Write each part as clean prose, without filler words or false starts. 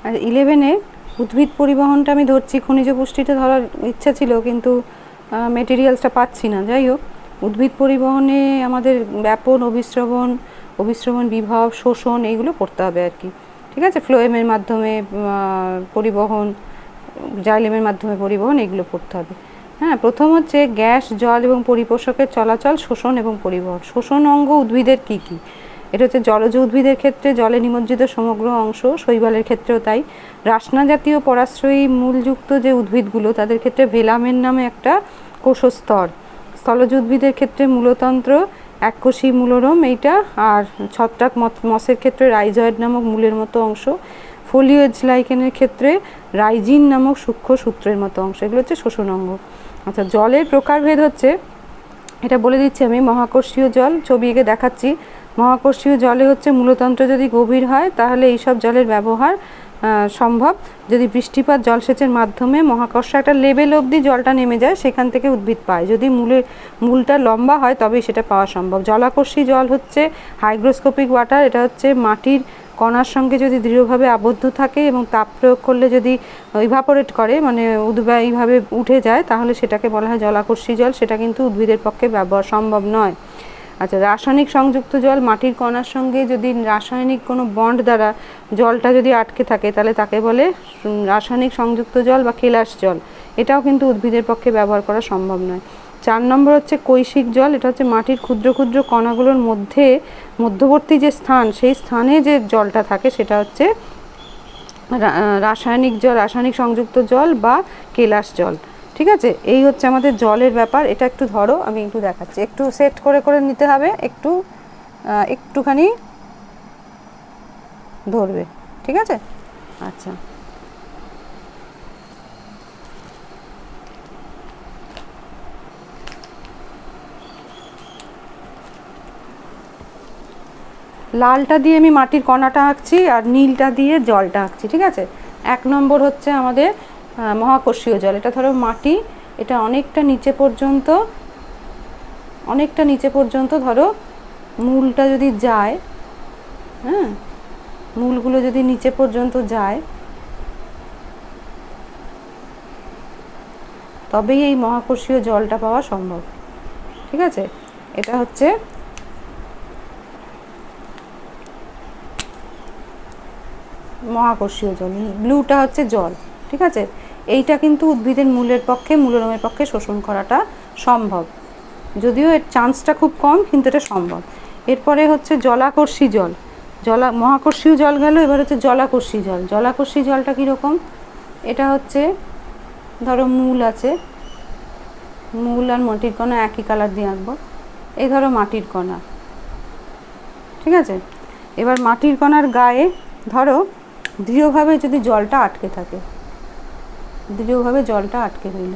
আর 11-এ উদ্ভিদ পরিবহনটা আমি ধরছি, খনিজ পুষ্টিটা ধরার ইচ্ছা ছিল কিন্তু মেটেরিয়ালসটা পাচ্ছি না। যাই হোক, উদ্ভিদ পরিবহনে আমাদের ব্যাপন, অভিস্রবণ বিভব, শোষণ এইগুলো পড়তে হবে আর কি। ঠিক আছে, ফ্লোয়েমের মাধ্যমে পরিবহন, জাইলেমের মাধ্যমে পরিবহন, এগুলো পড়তে হবে। হ্যাঁ, প্রথম হচ্ছে গ্যাস, জল এবং পরিপোষকের চলাচল, শোষণ এবং পরিবহন। শোষণ অঙ্গ উদ্ভিদের কি কি? এটা হচ্ছে জলজ উদ্ভিদের ক্ষেত্রে জলে নিমজ্জিত সমগ্র অংশ, শৈবালের ক্ষেত্রেও তাই। রাসনা জাতীয় পরাশ্রয়ী মূলযুক্ত যে উদ্ভিদগুলো তাদের ক্ষেত্রে ভেলামেন নামে একটা কোষস্তর। স্থলজ উদ্ভিদের ক্ষেত্রে মূলতন্ত্র, এককোষী মূলরম এইটা, আর ছত্রাক মসের ক্ষেত্রে রাইজয়েড নামক মূলের মতো অংশ। ফোলিয়েজ লাইকেনের ক্ষেত্রে রাইজিন নামক সূক্ষ্ম সূত্রের মতো অংশ। এগুলো হচ্ছে শোষণ অঙ্গ। আচ্ছা, জলের প্রকারভেদ হচ্ছে, এটা বলে দিচ্ছি আমি। মহাকর্ষীয় জল, ছবি এঁকে দেখাচ্ছি। মহাকর্ষীয় জলে হচ্ছে মূলতন্ত্র যদি গভীর হয় তাহলে এইসব জলের ব্যবহার সম্ভব। যদি বৃষ্টিপাত জলসেচের মাধ্যমে মহাকর্ষ একটা লেভেল অবধি জলটা নেমে যায়, সেখান থেকে উদ্ভিদ পায়। যদি মূলটা লম্বা হয় তবেই সেটা পাওয়া সম্ভব। জলাকর্ষী জল হচ্ছে হাইগ্রোস্কোপিক ওয়াটার। এটা হচ্ছে মাটির কণার সঙ্গে যদি দৃঢ়ভাবে আবদ্ধ থাকে এবং তাপ প্রয়োগ করলে যদি ইভাপোরেট করে, মানে এইভাবে উঠে যায়, তাহলে সেটাকে বলা হয় জলাকর্ষী জল। সেটা কিন্তু উদ্ভিদের পক্ষে ব্যবহার সম্ভব নয়। আচ্ছা, রাসায়নিক সংযুক্ত জল, মাটির কণার সঙ্গে যদি রাসায়নিক কোনো বন্ড দ্বারা জলটা যদি আটকে থাকে তাহলে তাকে বলে রাসায়নিক সংযুক্ত জল বা কেলাস জল। এটাও কিন্তু উদ্ভিদের পক্ষে ব্যবহার করা সম্ভব নয়। 4 নম্বর হচ্ছে কৈশিক জল। এটা হচ্ছে মাটির ক্ষুদ্র ক্ষুদ্র কণাগুলোর মধ্যবর্তী যে স্থান, সেই স্থানে যে জলটা থাকে সেটা হচ্ছে রাসায়নিক জল, রাসায়নিক সংযুক্ত জল বা কেলাস জল। ঠিক আছে, এই হচ্ছে আমাদের জলের ব্যাপার। এটা একটু ধরো, আমি একটু দেখাচ্ছি। একটু সেট করে করে নিতে হবে, একটুখানি ধরবে। ঠিক আছে, আচ্ছা। লালটা দিয়ে আমি মাটির কণাটা আঁকছি আর নীলটা দিয়ে জলটা আঁকছি। ঠিক আছে, 1 নম্বর হচ্ছে আমাদের মহাকর্ষীয় জল। এটা ধরো মাটি, এটা অনেকটা নিচে পর্যন্ত ধরো মূলটা যদি যায়, হ্যাঁ, মূলগুলো যদি নিচে পর্যন্ত যায় তবেই এই মহাকর্ষীয় জলটা পাওয়া সম্ভব। ঠিক আছে, এটা হচ্ছে মহাকর্ষীয় জল, ব্লুটা হচ্ছে জল। ঠিক আছে, এইটা কিন্তু উদ্ভিদের মূলরমের পক্ষে শোষণ করাটা সম্ভব, যদিও এর চান্সটা খুব কম, কিন্তু এটা সম্ভব। এরপরে হচ্ছে জলাকর্ষী জল। মহাকর্ষীয় জল গেল, এবার হচ্ছে জলাকর্ষী জল। জলাকর্ষী জলটা কীরকম? এটা হচ্ছে ধরো মূল আছে, মূল আর মাটির কণা একই কালার দিয়ে আঁকবো। এই ধরো মাটির কণা। ঠিক আছে, এবার মাটির কণার গায়ে ধরো দৃঢ়ভাবে যদি জলটা আটকে থাকে, দৃঢ়ভাবে জলটা আটকে রইল,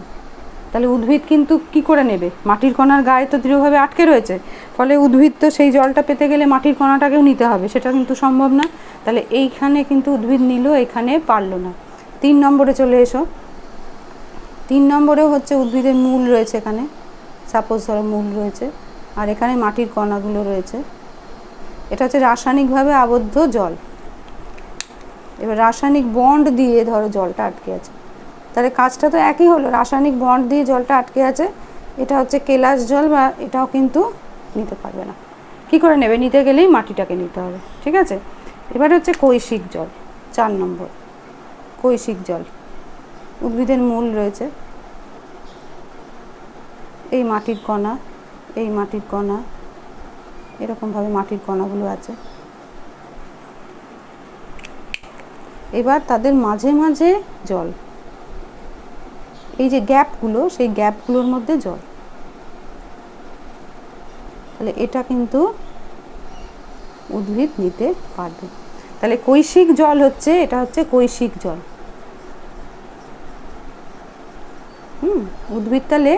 তাহলে উদ্ভিদ কিন্তু কি করে নেবে? মাটির কণার গায়ে তো দৃঢ়ভাবে আটকে রয়েছে, ফলে উদ্ভিদ তো সেই জলটা পেতে গেলে মাটির কণাটাকেও নিতে হবে, সেটা কিন্তু সম্ভব না। তাহলে এইখানে কিন্তু উদ্ভিদ নিল, এখানে পারল না। 3 নম্বরে চলে এসো। 3 নম্বরেও হচ্ছে উদ্ভিদের মূল রয়েছে এখানে, সাপোজ ধরো মূল রয়েছে, আর এখানে মাটির কণাগুলো রয়েছে। এটা হচ্ছে রাসায়নিকভাবে আবদ্ধ জল। এবার রাসায়নিক বন্ড দিয়ে ধরো জলটা আটকে আছে, তাহলে কাজটা তো একই হলো, রাসায়নিক বন্ড দিয়ে জলটা আটকে আছে। এটা হচ্ছে কেলাস জল, বা এটাও কিন্তু নিতে পারবে না। কি করে নেবে? নিতে গেলেই মাটিটাকে নিতে হবে। ঠিক আছে, এবার হচ্ছে কৈশিক জল। 4 নম্বর কৈশিক জল। উদ্ভিদের মূল রয়েছে, এই মাটির কণা, এই মাটির কণা, এরকমভাবে মাটির কণাগুলো আছে। এবার তাদের মাঝে মাঝে জল, এই যে গ্যাপগুলো, সেই গ্যাপগুলোর মধ্যে জল। তাহলে এটা কিন্তু উদ্ভিদ নিতে পারবে। তাহলে কৈশিক জল হচ্ছে, এটা হচ্ছে কৈশিক জল। উদ্ভিদ তাহলে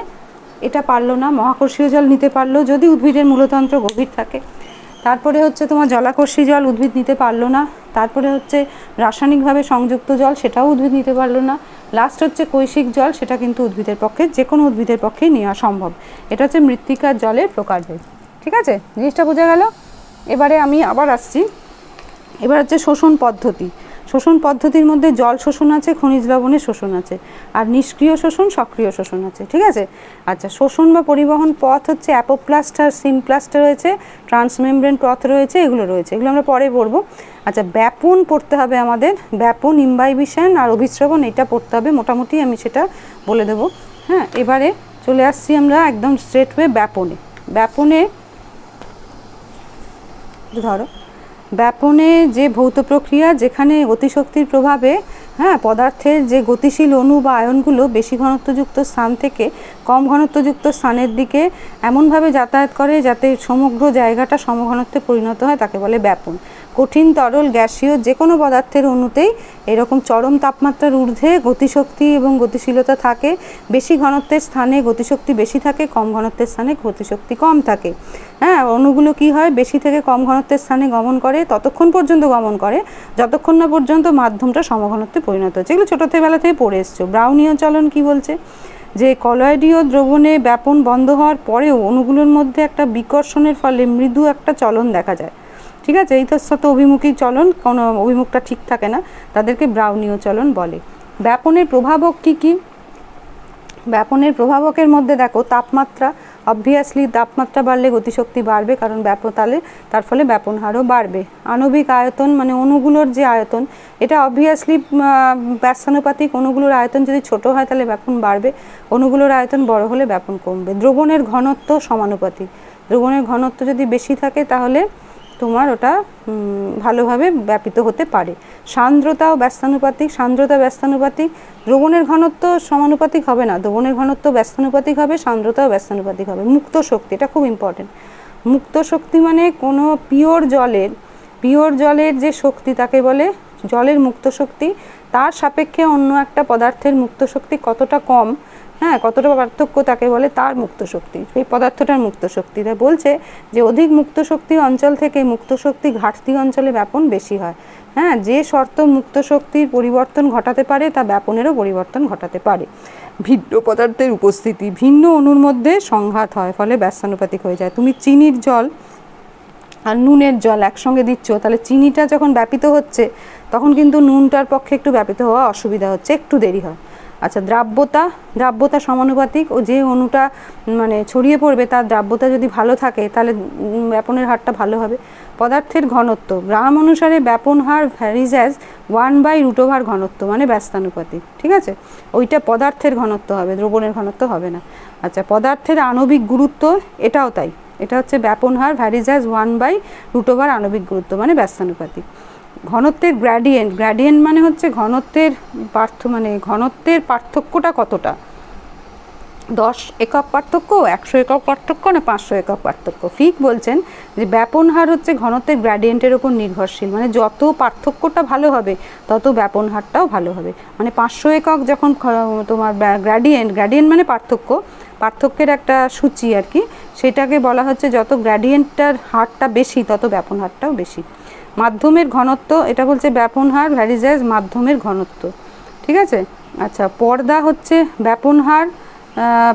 এটা পারলো না, মহাকর্ষীয় জল নিতে পারলো যদি উদ্ভিদের মূলতন্ত্র গভীর থাকে। তারপরে হচ্ছে তোমার জলাকর্ষী জল, উদ্ভিদ নিতে পারলো না। তারপরে হচ্ছে রাসায়নিকভাবে সংযুক্ত জল, সেটাও উদ্ভিদ নিতে পারলো না। লাস্ট হচ্ছে কৈশিক জল, সেটা কিন্তু উদ্ভিদের পক্ষে, যে কোনো উদ্ভিদের পক্ষেই নেওয়া সম্ভব। এটা হচ্ছে মৃত্তিকার জলের প্রকারভেদ। ঠিক আছে, জিনিসটা বোঝা গেল? এবারে আমি আবার আসছি। এবার হচ্ছে শোষণ পদ্ধতি। শোষণ পদ্ধতির মধ্যে জল শোষণ আছে, খনিজ লবণের শোষণ আছে, আর নিষ্ক্রিয় শোষণ, সক্রিয় শোষণ আছে, ঠিক আছে। আচ্ছা, শোষণ বা পরিবহন পথ হচ্ছে অ্যাপোপ্লাস্ট আর সিমপ্লাস্ট রয়েছে, ট্রান্সমেমব্রেন পথ রয়েছে, এগুলো রয়েছে, এগুলো আমরা পরে পড়বো। আচ্ছা, ব্যাপন পড়তে হবে আমাদের, ব্যাপন, ইমবাইবিশন আর অভিস্রবণ, এটা পড়তে হবে মোটামুটি, আমি সেটা বলে দেবো। হ্যাঁ, এবারে চলে আসছি আমরা একদম স্ট্রেটওয়ে ব্যাপনে। ব্যাপনে ধরো, ব্যাপনে যে ভৌত প্রক্রিয়া, যেখানে গতিশক্তির প্রভাবে পদার্থের যে গতিশীল অণু বা আয়নগুলো বেশি ঘনত্বযুক্ত স্থান থেকে কম ঘনত্বযুক্ত স্থানের দিকে এমনভাবে যাতায়াত করে যাতে সমগ্র জায়গাটা সমঘনত্বে পরিণত হয়, তাকে বলে ব্যাপন। কঠিন, তরল, গ্যাসীয় যে কোনো পদার্থের অণুতেই এরকম চরম তাপমাত্রার ঊর্ধ্বে গতিশক্তি এবং গতিশীলতা থাকে। বেশি ঘনত্বের স্থানে গতিশক্তি বেশি থাকে, কম ঘনত্বের স্থানে গতিশক্তি কম থাকে। অণুগুলো কি হয়, বেশি থেকে কম ঘনত্বের স্থানে গমন করে, ততক্ষণ পর্যন্ত গমন করে যতক্ষণ না পর্যন্ত মাধ্যমটা সমঘনত্বে পরিণত হচ্ছে। এগুলো ছোটোবেলা থেকে পড়ে এসছো। ব্রাউনীয় চলন কি বলছে, যে কলয়েডীয় দ্রবণে ব্যাপন বন্ধ হওয়ার পরেও অণুগুলোর মধ্যে একটা বিকর্ষণের ফলে মৃদু একটা চলন দেখা যায়, ঠিক আছে। ইতস্তত অভিমুখী চলন, কোনো অভিমুখটা ঠিক থাকে না, তাদেরকে ব্রাউনীয় চলন বলে। ব্যাপনের প্রভাবক কি কি? ব্যাপনের প্রভাবকের মধ্যে দেখো, তাপমাত্রা, অবভিয়াসলি তাপমাত্রা বাড়লে গতিশক্তি বাড়বে, কারণ তার ফলে ব্যাপন হারও বাড়বে। আণবিক আয়তন, মানে অণুগুলোর যে আয়তন, এটা অবভিয়াসলি ব্যস্তানুপাতিক। অণুগুলোর আয়তন যদি ছোট হয় তাহলে ব্যাপন বাড়বে, অণুগুলোর আয়তন বড় হলে ব্যাপন কমবে। দ্রবণের ঘনত্ব সমানুপাতিক, দ্রবণের ঘনত্ব যদি বেশি থাকে তাহলে তোমার ওটা ভালোভাবে ব্যাপিত হতে পারে। সান্দ্রতাও ব্যস্তানুপাতিক, সান্দ্রতা ব্যস্তানুপাতিক, দ্রবণের ঘনত্ব সমানুপাতিক হবে না, দ্রবণের ঘনত্ব ব্যস্তানুপাতিক হবে, সান্দ্রতাও ব্যস্তানুপাতিক হবে। মুক্ত শক্তি, এটা খুব ইম্পর্টেন্ট। মুক্ত শক্তি মানে কোনো পিওর জলের যে শক্তি তাকে বলে জলের মুক্ত শক্তি, তার সাপেক্ষে অন্য একটা পদার্থের মুক্ত শক্তি কতটা কম, কতটা পার্থক্য, তাকে বলে তার মুক্ত শক্তি, সেই পদার্থটার মুক্ত শক্তি। তাই বলছে যে অধিক মুক্ত শক্তি অঞ্চল থেকে মুক্ত শক্তি ঘাটতি অঞ্চলে ব্যাপন বেশি হয়। যে শর্ত মুক্ত শক্তির পরিবর্তন ঘটাতে পারে তা ব্যাপনেরও পরিবর্তন ঘটাতে পারে। ভিন্ন পদার্থের উপস্থিতি, ভিন্ন অণুর মধ্যে সংঘাত হয়, ফলে ব্যস্তানুপাতিক হয়ে যায়। তুমি চিনির জল আর নুনের জল একসঙ্গে দিচ্ছ, তাহলে চিনিটা যখন ব্যাপিত হচ্ছে তখন কিন্তু নুনটার পক্ষে একটু ব্যাপিত হওয়া অসুবিধা হচ্ছে, একটু দেরি হয়। আচ্ছা, দ্রাব্যতা সমানুপাতিক, ও যে অণুটা মানে ছড়িয়ে পড়বে তার দ্রাব্যতা যদি ভালো থাকে তাহলে ব্যাপনের হারটা ভালো হবে। পদার্থের ঘনত্ব, গ্রাম অনুসারে ব্যাপন হার ভ্যারিজ অ্যাজ 1/√, ঘনত্ব মানে ব্যস্তানুপাতিক, ঠিক আছে। ওইটা পদার্থের ঘনত্ব হবে, দ্রবণের ঘনত্ব হবে না। আচ্ছা, পদার্থের আণবিক গুরুত্ব, এটাও তাই, এটা হচ্ছে ব্যাপন হার ভ্যারিজ অ্যাজ 1/√, আণবিক গুরুত্ব মানে ব্যস্তানুপাতিক। ঘনত্বের গ্র্যাডিয়েন্ট মানে হচ্ছে ঘনত্বের পার্থক্যটা কতটা, 10 একক পার্থক্য, 100 একক পার্থক্য না 500 একক পার্থক্য। ফিক বলছেন যে ব্যাপন হার হচ্ছে ঘনত্বের গ্র্যাডিয়েন্টের উপর নির্ভরশীল, মানে যত পার্থক্যটা ভালো হবে তত ব্যাপন হারটাও ভালো হবে। মানে 500 একক যখন তোমার গ্র্যাডিয়েন্ট মানে পার্থক্যের একটা সূচি আর কি, সেটাকে বলা হচ্ছে যত গ্র্যাডিয়েন্টটার হারটা বেশি তত ব্যাপন হারটাও বেশি। মাধ্যমের ঘনত্ব, এটা বলছে ব্যাপন হার ভ্যারিজ অ্যাজ মাধ্যমের ঘনত্ব, ঠিক আছে। আচ্ছা, পর্দা হচ্ছে ব্যাপন হার,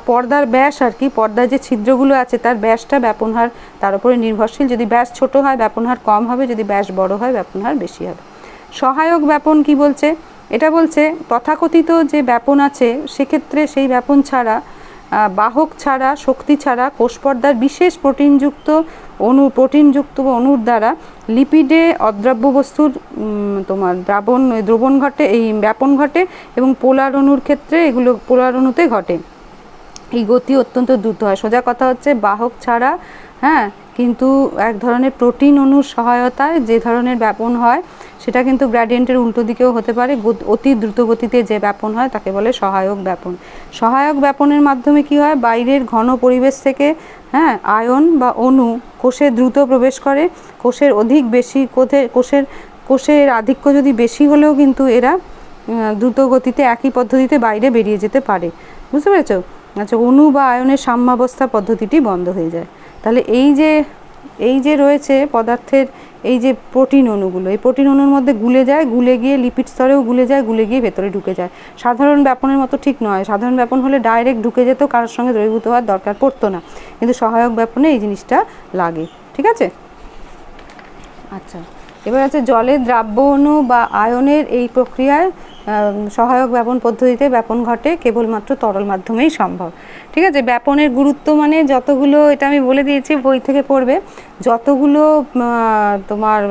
পর্দার ব্যাস আর কি, পর্দার যে ছিদ্রগুলো আছে তার ব্যাসটা ব্যাপন হার তার উপরে নির্ভরশীল। যদি ব্যাস ছোট হয় ব্যাপন হার কম হবে, যদি ব্যাস বড় হয় ব্যাপন হার বেশি হবে। সহায়ক ব্যাপন কি বলছে, এটা বলছে তথাকথিত যে ব্যাপন আছে সেক্ষেত্রে সেই ব্যাপন ছাড়া, বাহক ছাড়া, শক্তি ছাড়া কোষপর্দার বিশেষ প্রোটিনযুক্ত অণুর দ্বারা লিপিডে অদ্রাব্য বস্তুর তোমার দ্রবণ ঘটে, এই ব্যাপন ঘটে, এবং পোলার অণুর ক্ষেত্রে এগুলো পোলার অণুতে ঘটে। এই গতি অত্যন্ত দ্রুত হয়। সোজা কথা হচ্ছে বাহক ছাড়া, কিন্তু এক ধরনের প্রোটিন অণুর সহায়তায় যে ধরনের ব্যাপন হয় সেটা কিন্তু গ্র্যাডিয়েন্টের উল্টো দিকেও হতে পারে। অতি দ্রুত গতিতে যে ব্যাপন হয় তাকে বলে সহায়ক ব্যাপন। সহায়ক ব্যাপনের মাধ্যমে কি হয়, বাইরের ঘন পরিবেশ থেকে আয়ন বা অণু কোষে দ্রুত প্রবেশ করে। কোষের আধিক্য যদি বেশি হলেও কিন্তু এরা দ্রুত গতিতে একই পদ্ধতিতে বাইরে বেরিয়ে যেতে পারে, বুঝতে পেরেছো। আচ্ছা, অণু বা আয়নের সাম্যাবস্থা পদ্ধতিটি বন্ধ হয়ে যায়। তাহলে এই যে রয়েছে পদার্থের এই যে প্রোটিন অণুগুলো, এই প্রোটিন অণুর মধ্যে গুলে গিয়ে লিপিড স্তরেও গুলে গিয়ে ভেতরে ঢুকে যায়। সাধারণ ব্যাপনের মতো ঠিক নয়, সাধারণ ব্যাপন হলে ডাইরেক্ট ঢুকে যেত, কারোর সঙ্গে দ্রবীভূত হওয়ার দরকার পড়তো না, কিন্তু সহায়ক ব্যাপনে এই জিনিসটা লাগে, ঠিক আছে। আচ্ছা, এবার আছে জলের দ্রাব্য অণু বা আয়নের এই প্রক্রিয়ায় সহায়ক ব্যাপন পদ্ধতিতে ব্যাপন ঘটে কেবলমাত্র তরল মাধ্যমেই সম্ভব। ঠিক আছে, ব্যাপনের গুরুত্ব মানে যতগুলো, এটা আমি বলে দিয়েছি বই থেকে পড়বে, যতগুলো তোমার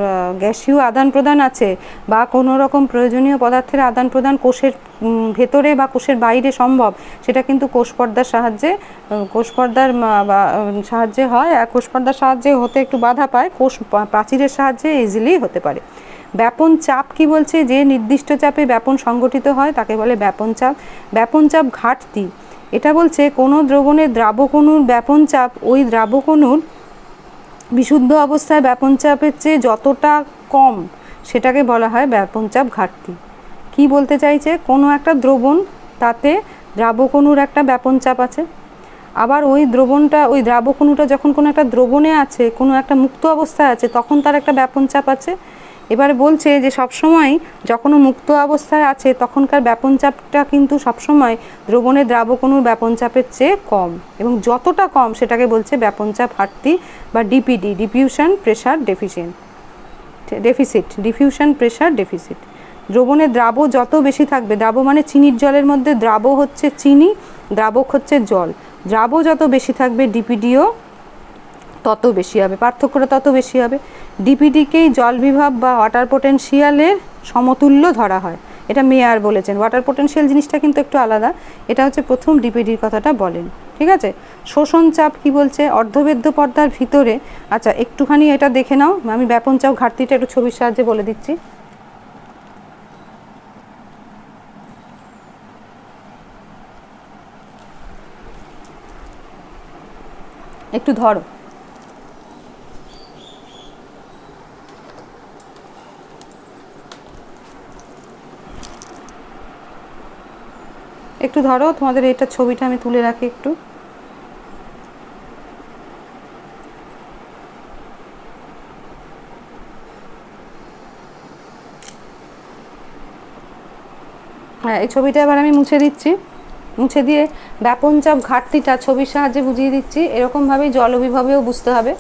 গ্যাসীয় আদান প্রদান আছে বা কোনো রকম প্রয়োজনীয় পদার্থের আদান প্রদান কোষের ভেতরে বা কোষের বাইরে সম্ভব, সেটা কিন্তু কোষ পর্দার সাহায্যে, কোষ পর্দার সাহায্যে হয়। আর কোষ পর্দার সাহায্যে হতে একটু বাধা পায়, কোষ প্রাচীরের সাহায্যে ইজিলি হতে পারে। ব্যাপন চাপ কি বলছে, যে নির্দিষ্ট চাপে ব্যাপন সংগঠিত হয় তাকে বলে ব্যাপন চাপ। ব্যাপন চাপ ঘাটতি, এটা বলছে কোনো দ্রবণের দ্রাবকণুর ব্যাপন চাপ ওই দ্রাবকণুর বিশুদ্ধ অবস্থায় ব্যাপন চাপের চেয়ে যতটা কম সেটাকে বলা হয় ব্যাপন চাপ ঘাটতি। কি বলতে চাইছে, কোনো একটা দ্রবণ, তাতে দ্রাবকণুর একটা ব্যাপন চাপ আছে, আবার ওই দ্রবণটা, ওই দ্রাবকণুটা যখন কোনো একটা দ্রবণে আছে, কোনো একটা মুক্ত অবস্থায় আছে, তখন তার একটা ব্যাপন চাপ আছে। এবারে বলছে যে সবসময় যখন মুক্ত অবস্থায় আছে তখনকার ব্যাপন চাপটা কিন্তু সবসময় দ্রবণের দ্রাবকণুর ব্যাপন চাপের চেয়ে কম, এবং যতটা কম সেটাকে বলছে ব্যাপন চাপ ঘাটতি বা DPD, diffusion pressure diffusion pressure deficit. দ্রবণের দ্রাব যত বেশি থাকবে, দ্রাব মানে চিনির জলের মধ্যে দ্রাব হচ্ছে চিনি, দ্রাবক হচ্ছে জল, দ্রাব যত বেশি থাকবে ডিপিডিও তত বেশি হবে, পার্থক্যটা তত বেশি হবে। ডিপিডিকেই জল বিভব বা ওয়াটার পোটেনশিয়ালের সমতুল্য ধরা হয়, এটা মেয়ার বলেছেন। ওয়াটার পোটেনশিয়াল জিনিসটা কিন্তু একটু আলাদা, এটা হচ্ছে প্রথম ডিপিডির কথাটা বলেন। ঠিক আছে, শোষণ চাপ কি বলছে, অর্ধবেদ্য পর্দার ভিতরে, আচ্ছা একটুখানি এটা দেখে নাও, আমি ব্যাপন চাপ ঘাটতিটা একটু ছবির সাহায্যে বলে দিচ্ছি। একটু ধরো, একটু ধরো, তোমাদের এটা ছবিটা আমি তুলে রাখি একটু। হ্যাঁ, এই ছবিটা এবার আমি মুছে দিচ্ছি, মুছে দিয়ে ব্যাপন চাপ ঘাটতিটা ছবির সাহায্যে বুঝিয়ে দিচ্ছি। এরকমভাবেই জলবিভবেও বুঝতে হবে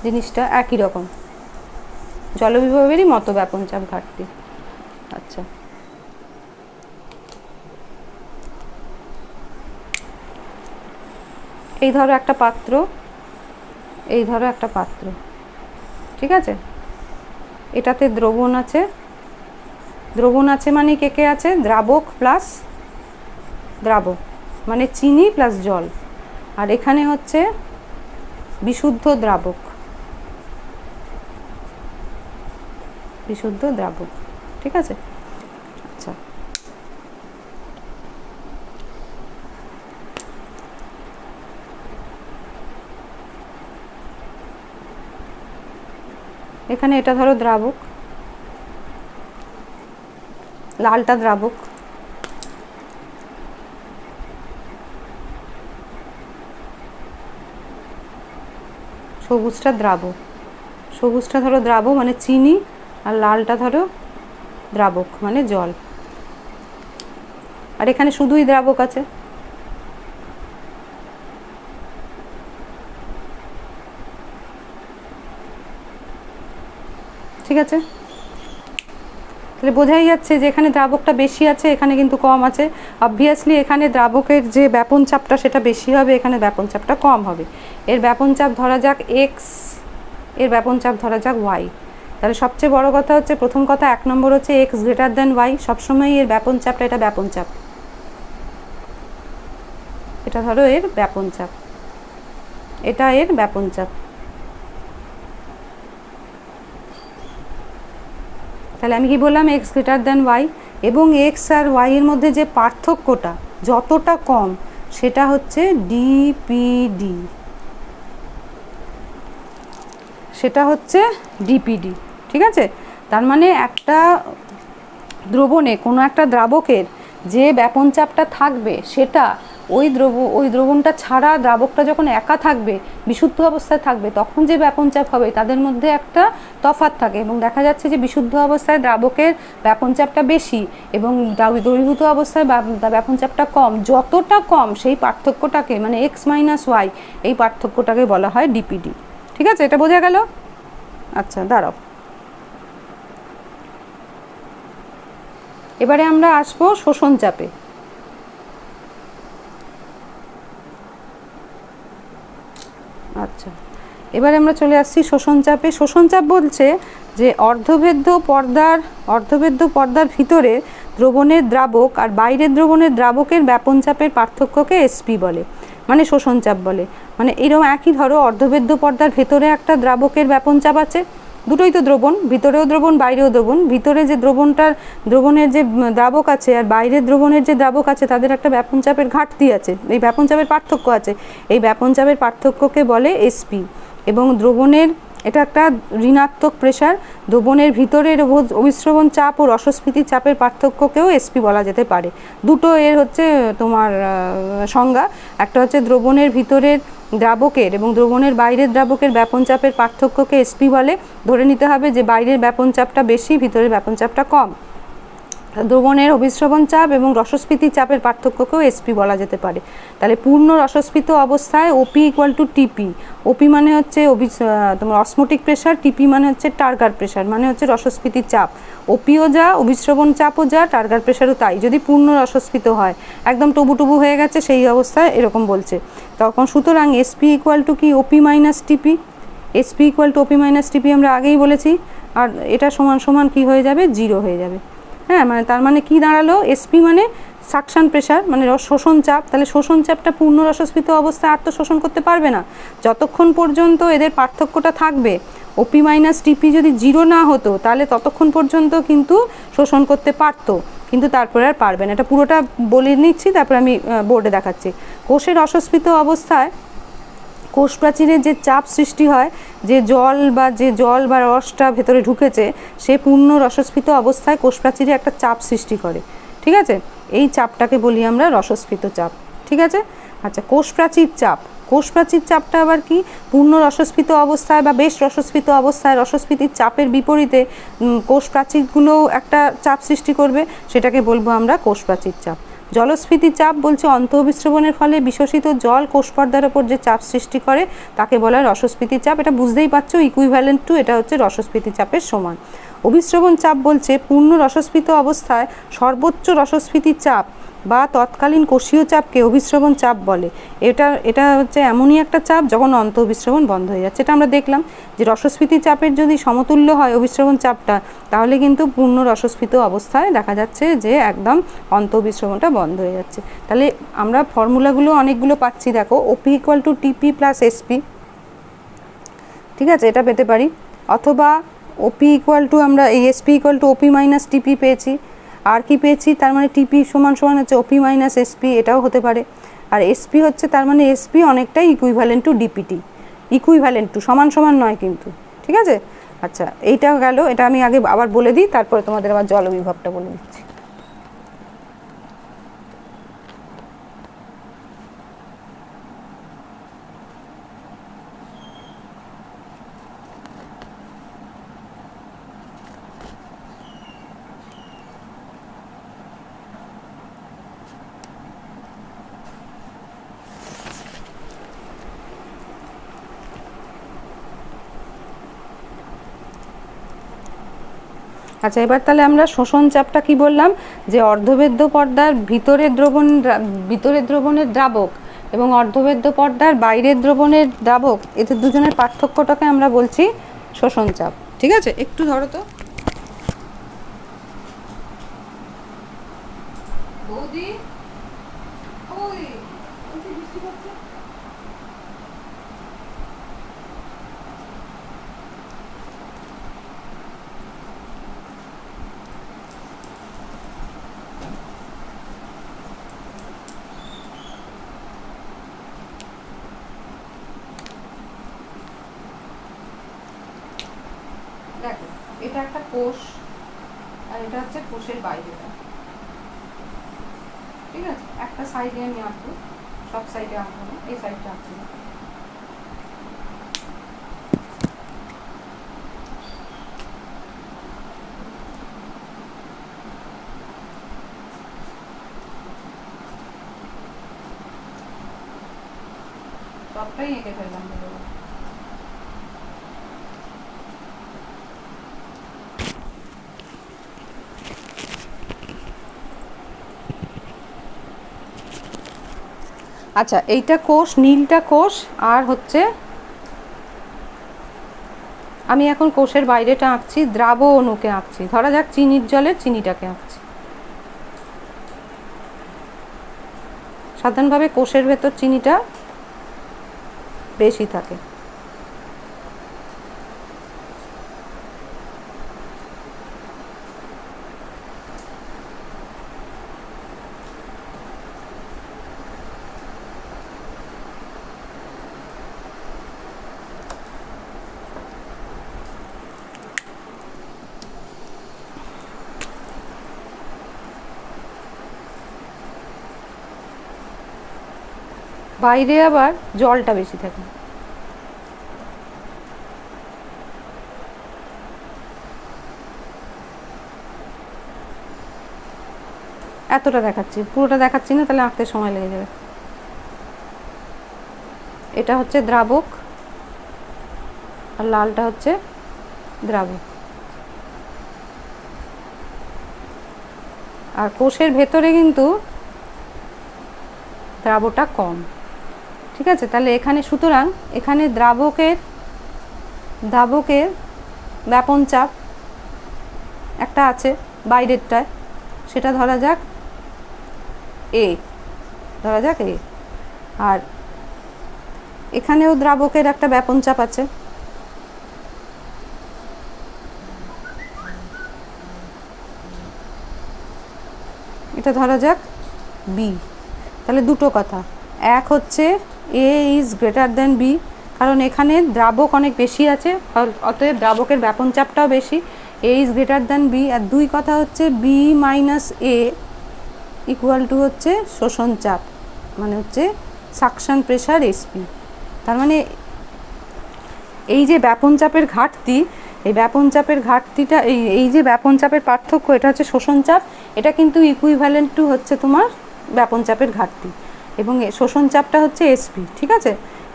জিনিসটা, একই রকম জলবিভবেরই মতো ব্যাপন চাপ ঘাটতি। আচ্ছা, এই ধরো একটা পাত্র, এই ধরো একটা পাত্র, ঠিক আছে, এটাতে দ্রবণ আছে, দ্রবণ আছে মানে কে কে আছে, দ্রাবক প্লাস দ্রাবক মানে চিনি প্লাস জল, আর এখানে হচ্ছে বিশুদ্ধ দ্রাবক, বিশুদ্ধ দ্রাবক। ঠিক আছে, আচ্ছা এখানে এটা ধরো দ্রাবক, লালটা দ্রাবক, সবুজটা দ্রাবক, সবুজটা ধরো দ্রাবক মানে চিনি, আর লালটা ধরো দ্রাবক মানে জল, আর এখানে শুধুই দ্রাবক আছে। ঠিক আছে, তাহলে বোঝাই যাচ্ছে যে এখানে দ্রাবকটা বেশি আছে, এখানে কিন্তু কম আছে। অবভিয়াসলি এখানে দ্রাবকের যে ব্যাপন চাপটা সেটা বেশি হবে, এখানে ব্যাপন চাপটা কম হবে। এর ব্যাপন চাপ ধরা যাক এক্স, এর ব্যাপন চাপ ধরা যাক ওয়াই। তাহলে সবচেয়ে বড় কথা হচ্ছে, প্রথম কথা 1 নম্বর হচ্ছে এক্স গ্রেটার দেন ওয়াই, সবসময় এর ব্যাপন চাপটা, এটা ব্যাপন চাপ, এটা ধরো এর ব্যাপন চাপ, এটা এর ব্যাপন চাপ। তাহলে আমি কি বললাম, এক্স গ্রেটার দেন ওয়াই, এবং এক্স আর ওয়াই এর মধ্যে যে পার্থক্যটা যতটা কম সেটা হচ্ছে ডিপিডি, সেটা হচ্ছে ডিপিডি। ঠিক আছে, তার মানে একটা দ্রবণে, কোনো একটা দ্রাবকের যে ব্যাপন চাপটা থাকবে সেটা ওই দ্রবণটা ছাড়া দ্রাবকটা যখন একা থাকবে, বিশুদ্ধ অবস্থায় থাকবে, তখন যে ব্যাপন চাপ হবে তাদের মধ্যে একটা তফাৎ থাকে, এবং দেখা যাচ্ছে যে বিশুদ্ধ অবস্থায় দ্রাবকের ব্যাপন চাপটা বেশি এবং দ্রবীভূত অবস্থায় ব্যাপন চাপটা কম। যতটা কম সেই পার্থক্যটাকে, মানে এক্স মাইনাস ওয়াই, এই পার্থক্যটাকে বলা হয় ডিপিডি। ঠিক আছে, এটা বোঝা গেল? আচ্ছা দাঁড়াও, এবারে আমরা আসবো শোষণ চাপে। আচ্ছা, এবারে আমরা চলে আসছি শোষণ চাপে। শোষণ চাপ বলছে যে অর্ধভেদ্য পর্দার ভিতরে দ্রবণের দ্রাবক আর বাইরের দ্রবণের দ্রাবকের ব্যাপন চাপের পার্থক্যকে এসপি বলে, মানে শোষণ চাপ বলে। মানে এরকম একই, ধরো অর্ধভেদ্য পর্দার ভেতরে একটা দ্রাবকের ব্যাপন চাপ আছে, দুটোই তো দ্রবণ, ভিতরেও দ্রবণ বাইরেও দ্রবণ। ভিতরে যে দ্রবণের যে দ্রাবক আছে আর বাইরের দ্রবণের যে দ্রাবক আছে তাদের একটা ব্যাপন চাপের ঘাটতি আছে, এই ব্যাপন চাপের পার্থক্য আছে। এই ব্যাপন চাপের পার্থক্যকে বলে এসপি। এবং দ্রবণের, এটা একটা ঋণাত্মক প্রেসার, দ্রবণের ভিতরের অভিস্রবণ চাপ ও রসস্ফীতি চাপের পার্থক্যকেও এসপি বলা যেতে পারে। দুটো এর হচ্ছে তোমার সংজ্ঞা। একটা হচ্ছে দ্রবণের ভিতরের দ্রাবকের এবং দ্রবণের বাইরের দ্রাবকের ব্যাপন চাপের পার্থক্যকে এসপি বলে। ধরে নিতে হবে যে বাইরের ব্যাপন চাপটা বেশি, ভিতরের ব্যাপন চাপটা কম। দ্রবণের অভিস্রবণ চাপ এবং রসস্ফীতি চাপের পার্থক্যকেও এসপি বলা যেতে পারে। তাহলে পূর্ণ রসস্ফীত অবস্থায় ওপি ইকুয়াল টু টিপি। ওপি মানে হচ্ছে তোমার অসমোটিক প্রেশার, টিপি মানে হচ্ছে টার্গার প্রেশার, মানে হচ্ছে রসস্ফীতির চাপ। ওপিও যা, অভিস্রবণ চাপও যা, টার্গার প্রেশারও তাই, যদি পূর্ণ রসস্ফীত হয়, একদম টুবু হয়ে গেছে সেই অবস্থায় এরকম বলছে তখন। সুতরাং এসপি ইকুয়াল টু কি, ওপি মাইনাস টিপি। SP equal to OP minus টিপি আমরা আগেই বলেছি। আর এটা সমান সমান কি হয়ে যাবে, জিরো হয়ে যাবে। হ্যাঁ, মানে তার মানে কি দাঁড়ালো, এসপি মানে সাকশন প্রেশার, মানে শোষণ চাপ। তাহলে শোষণ চাপটা পূর্ণ রসস্ফীত অবস্থায় আর তো শোষণ করতে পারবে না, যতক্ষণ পর্যন্ত এদের পার্থক্যটা থাকবে। ওপি মাইনাস টিপি যদি জিরো না হতো তাহলে ততক্ষণ পর্যন্ত কিন্তু শোষণ করতে পারতো, কিন্তু তারপরে আর পারবে না। এটা পুরোটা বলে নিচ্ছি, তারপরে আমি বোর্ডে দেখাচ্ছি। কোষের রসস্ফীত অবস্থায় কোষ প্রাচীরের যে চাপ সৃষ্টি হয়, যে জল বা রসটা ভেতরে ঢুকেছে, সে পূর্ণ রসস্ফীত অবস্থায় কোষ প্রাচীরে একটা চাপ সৃষ্টি করে, ঠিক আছে? এই চাপটাকে বলি আমরা রসস্ফীত চাপ, ঠিক আছে? আচ্ছা, কোষ প্রাচীর চাপটা আবার কি, পূর্ণ রসস্ফীত অবস্থায় বা বেশ রসস্ফীত অবস্থায় রসস্ফীতির চাপের বিপরীতে কোষ প্রাচীরগুলোও একটা চাপ সৃষ্টি করবে, সেটাকে বলবো আমরা কোষ প্রাচীর চাপ। জলস্ফীতি চাপ বলছে অন্তঃবিস্রবণের ফলে বিশ্বসিত জল কোষ পর্দার ওপর যে চাপ সৃষ্টি করে তাকে বলা হয় রসস্ফীতি চাপ। এটা বুঝতেই পারছো, ইকুইভ্যালেন্ট টু, এটা হচ্ছে রসস্ফীতি চাপের সমান। অভিস্রবণ চাপ বলছে পূর্ণ রসস্ফীত অবস্থায় সর্বোচ্চ রসস্ফীতি চাপ বা তৎকালীন কোষীয় চাপকে অভিস্রবণ চাপ বলে। এটা হচ্ছে এমনই একটা চাপ যখন অন্তঃবিস্রবণ বন্ধ হয়ে যাচ্ছে। এটা আমরা দেখলাম যে রসস্ফীতি চাপের যদি সমতুল্য হয় অভিস্রবণ চাপটা, তাহলে কিন্তু পূর্ণ রসস্ফীত অবস্থায় দেখা যাচ্ছে যে একদম অন্তঃবিস্রবণটা বন্ধ হয়ে যাচ্ছে। তাহলে আমরা ফর্মুলাগুলো অনেকগুলো পাচ্ছি, দেখো, ওপি ইকুয়াল টু টিপি প্লাস এসপি, ঠিক আছে, এটা পেতে পারি। অথবা ওপি ইকুয়াল টু, আমরা এই SP equal to OP minus টিপি পেয়েছি। আর কি পেয়েছি, তার মানে টিপি সমান সমান হচ্ছে ওপি মাইনাস এসপি, এটাও হতে পারে। আর এসপি হচ্ছে, তার মানে এসপি অনেকটাই equivalent to DPT, equivalent to, সমান সমান নয় কিন্তু, ঠিক আছে? আচ্ছা, এইটাও গেল। এটা আমি আগে আবার বলে দিই, তারপরে তোমাদের আবার জল বিভবটা বলে দিচ্ছি। আচ্ছা, এবার তাহলে আমরা শোষণ চাপটা কি বললাম, যে অর্ধবেদ্য পর্দার ভিতরের দ্রবণের দ্রাবক এবং অর্ধবেদ্য পর্দার বাইরের দ্রবণের দ্রাবক, এদের দুজনের পার্থক্যটাকে আমরা বলছি শোষণ চাপ, ঠিক আছে? একটু ধরো তো বৌদি, দেখো, এটা একটা কোষ আর এটা হচ্ছে কোষের বাইরেটা, ঠিক আছে? একটা সাইডে আমি আঁকবো, সব সাইডে আঁকবো না, এই সাইডটা আঁকবো। সবটাই এঁকে ফেললাম। আচ্ছা, এইটা কোষ, নীলটা কোষ, আর হচ্ছে আমি এখন কোষের বাইরেটা আঁকছি, দ্রাব অণুকে আঁকছি। ধরা যাক চিনির জলের চিনিটাকে আঁকছি। সাধারণভাবে কোষের ভেতর চিনিটা বেশি থাকে। বাইরে আবার জলটা বেশি থাকে। এতটা দেখাচ্ছি, পুরোটা দেখাচ্ছি না, তাহলে আঁকতে সময় লেগে যাবে। এটা হচ্ছে দ্রাবক আর লালটা হচ্ছে দ্রাবক। আর কোষের ভেতরে কিন্তু দ্রাবটা কম। ঠিক আছে, তাহলে এখানে সুতরাং এখানে দ্রাবকের ব্যাপন চাপ একটা আছে বাইরেরটায়, সেটা ধরা যাক এ, আর এখানেও দ্রাবকের একটা ব্যাপন চাপ আছে, এটা ধরা যাক বি। তাহলে দুটো কথা, এক হচ্ছে এ ইজ গ্রেটার দেন বি, কারণ এখানে দ্রাবক অনেক বেশি আছে, অতএব দ্রাবকের ব্যাপন চাপটাও বেশি, A is greater than B. আর দুই কথা হচ্ছে B minus A equal to হচ্ছে শোষণ চাপ, মানে হচ্ছে সাকশন প্রেশার এসপি। তার মানে এই যে ব্যাপন চাপের ঘাটতি, এই ব্যাপন চাপের ঘাটতিটা, এই যে ব্যাপন চাপের পার্থক্য, এটা হচ্ছে শোষণ চাপ, এটা কিন্তু ইকুইভ্যালেন্ট টু হচ্ছে তোমার ব্যাপন চাপের ঘাটতি, এবং শোষণ চাপটা হচ্ছে এসপি। ঠিক আছে,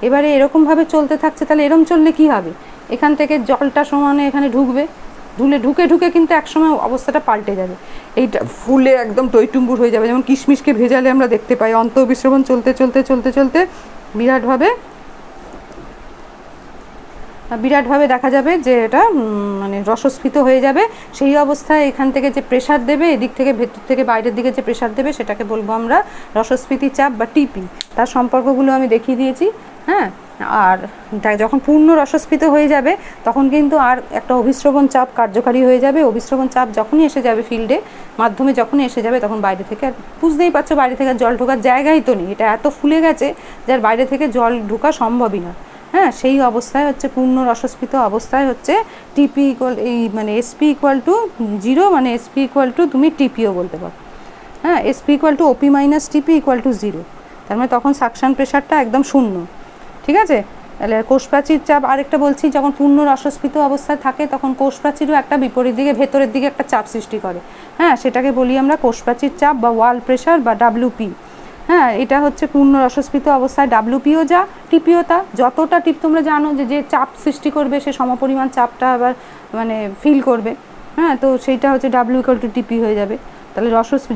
এবারে এরকমভাবে চলতে থাকছে। তাহলে এরম চললে কি হবে, এখান থেকে জলটা সমানে এখানে ঢুকবে, ঢুকে কিন্তু একসময় অবস্থাটা পাল্টে যাবে, এইটা ফুলে একদম টইটুম্বুর হয়ে যাবে। যেমন কিশমিশকে ভেজালে আমরা দেখতে পাই অন্তঃবিস্রবণ চলতে চলতে চলতে চলতে বিরাটভাবে দেখা যাবে যে এটা মানে রসস্ফীত হয়ে যাবে। সেই অবস্থায় এখান থেকে যে প্রেশার দেবে, এদিক থেকে ভেতর থেকে বাইরের দিকে যে প্রেশার দেবে, সেটাকে বলবো আমরা রসস্ফীতি চাপ বা টিপি। তার সম্পর্কগুলো আমি দেখিয়ে দিয়েছি। হ্যাঁ, আর যখন পূর্ণ রসস্ফীত হয়ে যাবে তখন কিন্তু আর একটা অভিস্রবণ চাপ কার্যকারী হয়ে যাবে। অভিস্রবণ চাপ যখনই এসে যাবে ফিল্ডে মাধ্যমে, যখনই এসে যাবে, তখন বাইরে থেকে, আর বুঝতেই পারছো বাইরে থেকে জল ঢোকার জায়গাই তো নেই, এটা এত ফুলে গেছে যার বাইরে থেকে জল ঢোকা সম্ভবই না। হ্যাঁ, সেই অবস্থায় হচ্ছে পূর্ণ রসস্ফীত অবস্থায় হচ্ছে টিপি ইকুয়াল, এই মানে এসপি ইকুয়াল টু 0, মানে এসপি ইকুয়াল টু তুমি টিপিও বলতে পারো। হ্যাঁ, SP equal to OP minus টিপি ইকুয়াল টু 0, তার মানে তখন সাকশন প্রেশারটা একদম শূন্য। ঠিক আছে, তাহলে কোষপ্রাচীর চাপ আরেকটা বলছি, যখন পূর্ণ রসস্ফীত অবস্থায় থাকে তখন কোষপ্রাচীরও একটা বিপরীত দিকে ভেতরের দিকে একটা চাপ সৃষ্টি করে। হ্যাঁ, সেটাকে বলি আমরা কোষপ্রাচীর চাপ বা ওয়াল প্রেশার বা ডাব্লিউপি। হ্যাঁ, এটা হচ্ছে পূর্ণ রসস্ফীত অবস্থায় ডাব্লিউপিও যা, টিপিও তা। যতটা টিপ তোমরা জানো যে চাপ সৃষ্টি করবে সে সমপরিমাণ চাপটা আবার মানে ফিল করবে। হ্যাঁ, তো সেইটা হচ্ছে ডাব্লিউ ইকুয়াল টু টিপি হয়ে যাবে। তাহলে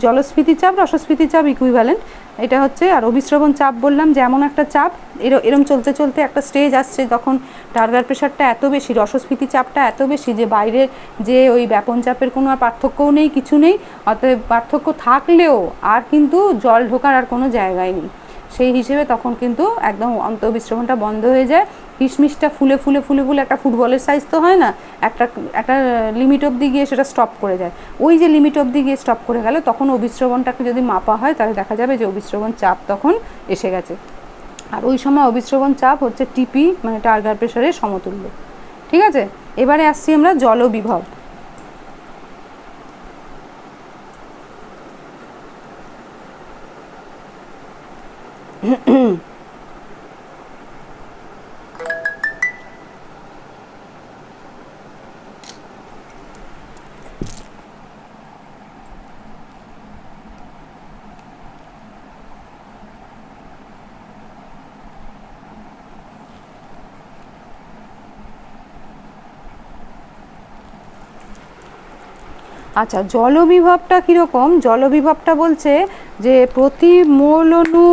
জলস্ফীতি চাপ রসস্ফীতি চাপ ইকুইভ্যালেন্ট এটা হচ্ছে। আর অভিস্রবণ চাপ বললাম যে এমন একটা চাপ, এরম চলতে চলতে একটা স্টেজ আসছে তখন টার্গার প্রেশারটা এত বেশি, রসস্ফীতি চাপটা এত বেশি যে বাইরের যে ওই ব্যাপন চাপের কোনো আর পার্থক্যও নেই, কিছু নেই। অতএব পার্থক্য থাকলেও আর কিন্তু জল ঢোকার আর কোনো জায়গায় নেই। সেই হিসেবে তখন কিন্তু একদম অন্তঃবিস্রবণটা বন্ধ হয়ে যায়। কিশমিশটা ফুলে ফুলে ফুলে ফুলে একটা ফুটবলের সাইজ তো হয় না, একটা লিমিট অবধি গিয়ে সেটা স্টপ করে যায়। ওই যে লিমিট অবধি গিয়ে স্টপ করে গেল, তখন অভিস্রবণটাকে যদি মাপা হয় তাহলে দেখা যাবে যে অভিস্রবণ চাপ তখন এসে গেছে। আর ওই সময় অভিস্রবণ চাপ হচ্ছে টিপি, মানে টার্গার প্রেশারের সমতুল্য। ঠিক আছে, এবারে আসছি আমরা জলবিভব। আচ্ছা, জলবিভবটা কীরকম? জলবিভবটা বলছে যে প্রতি মোল অণু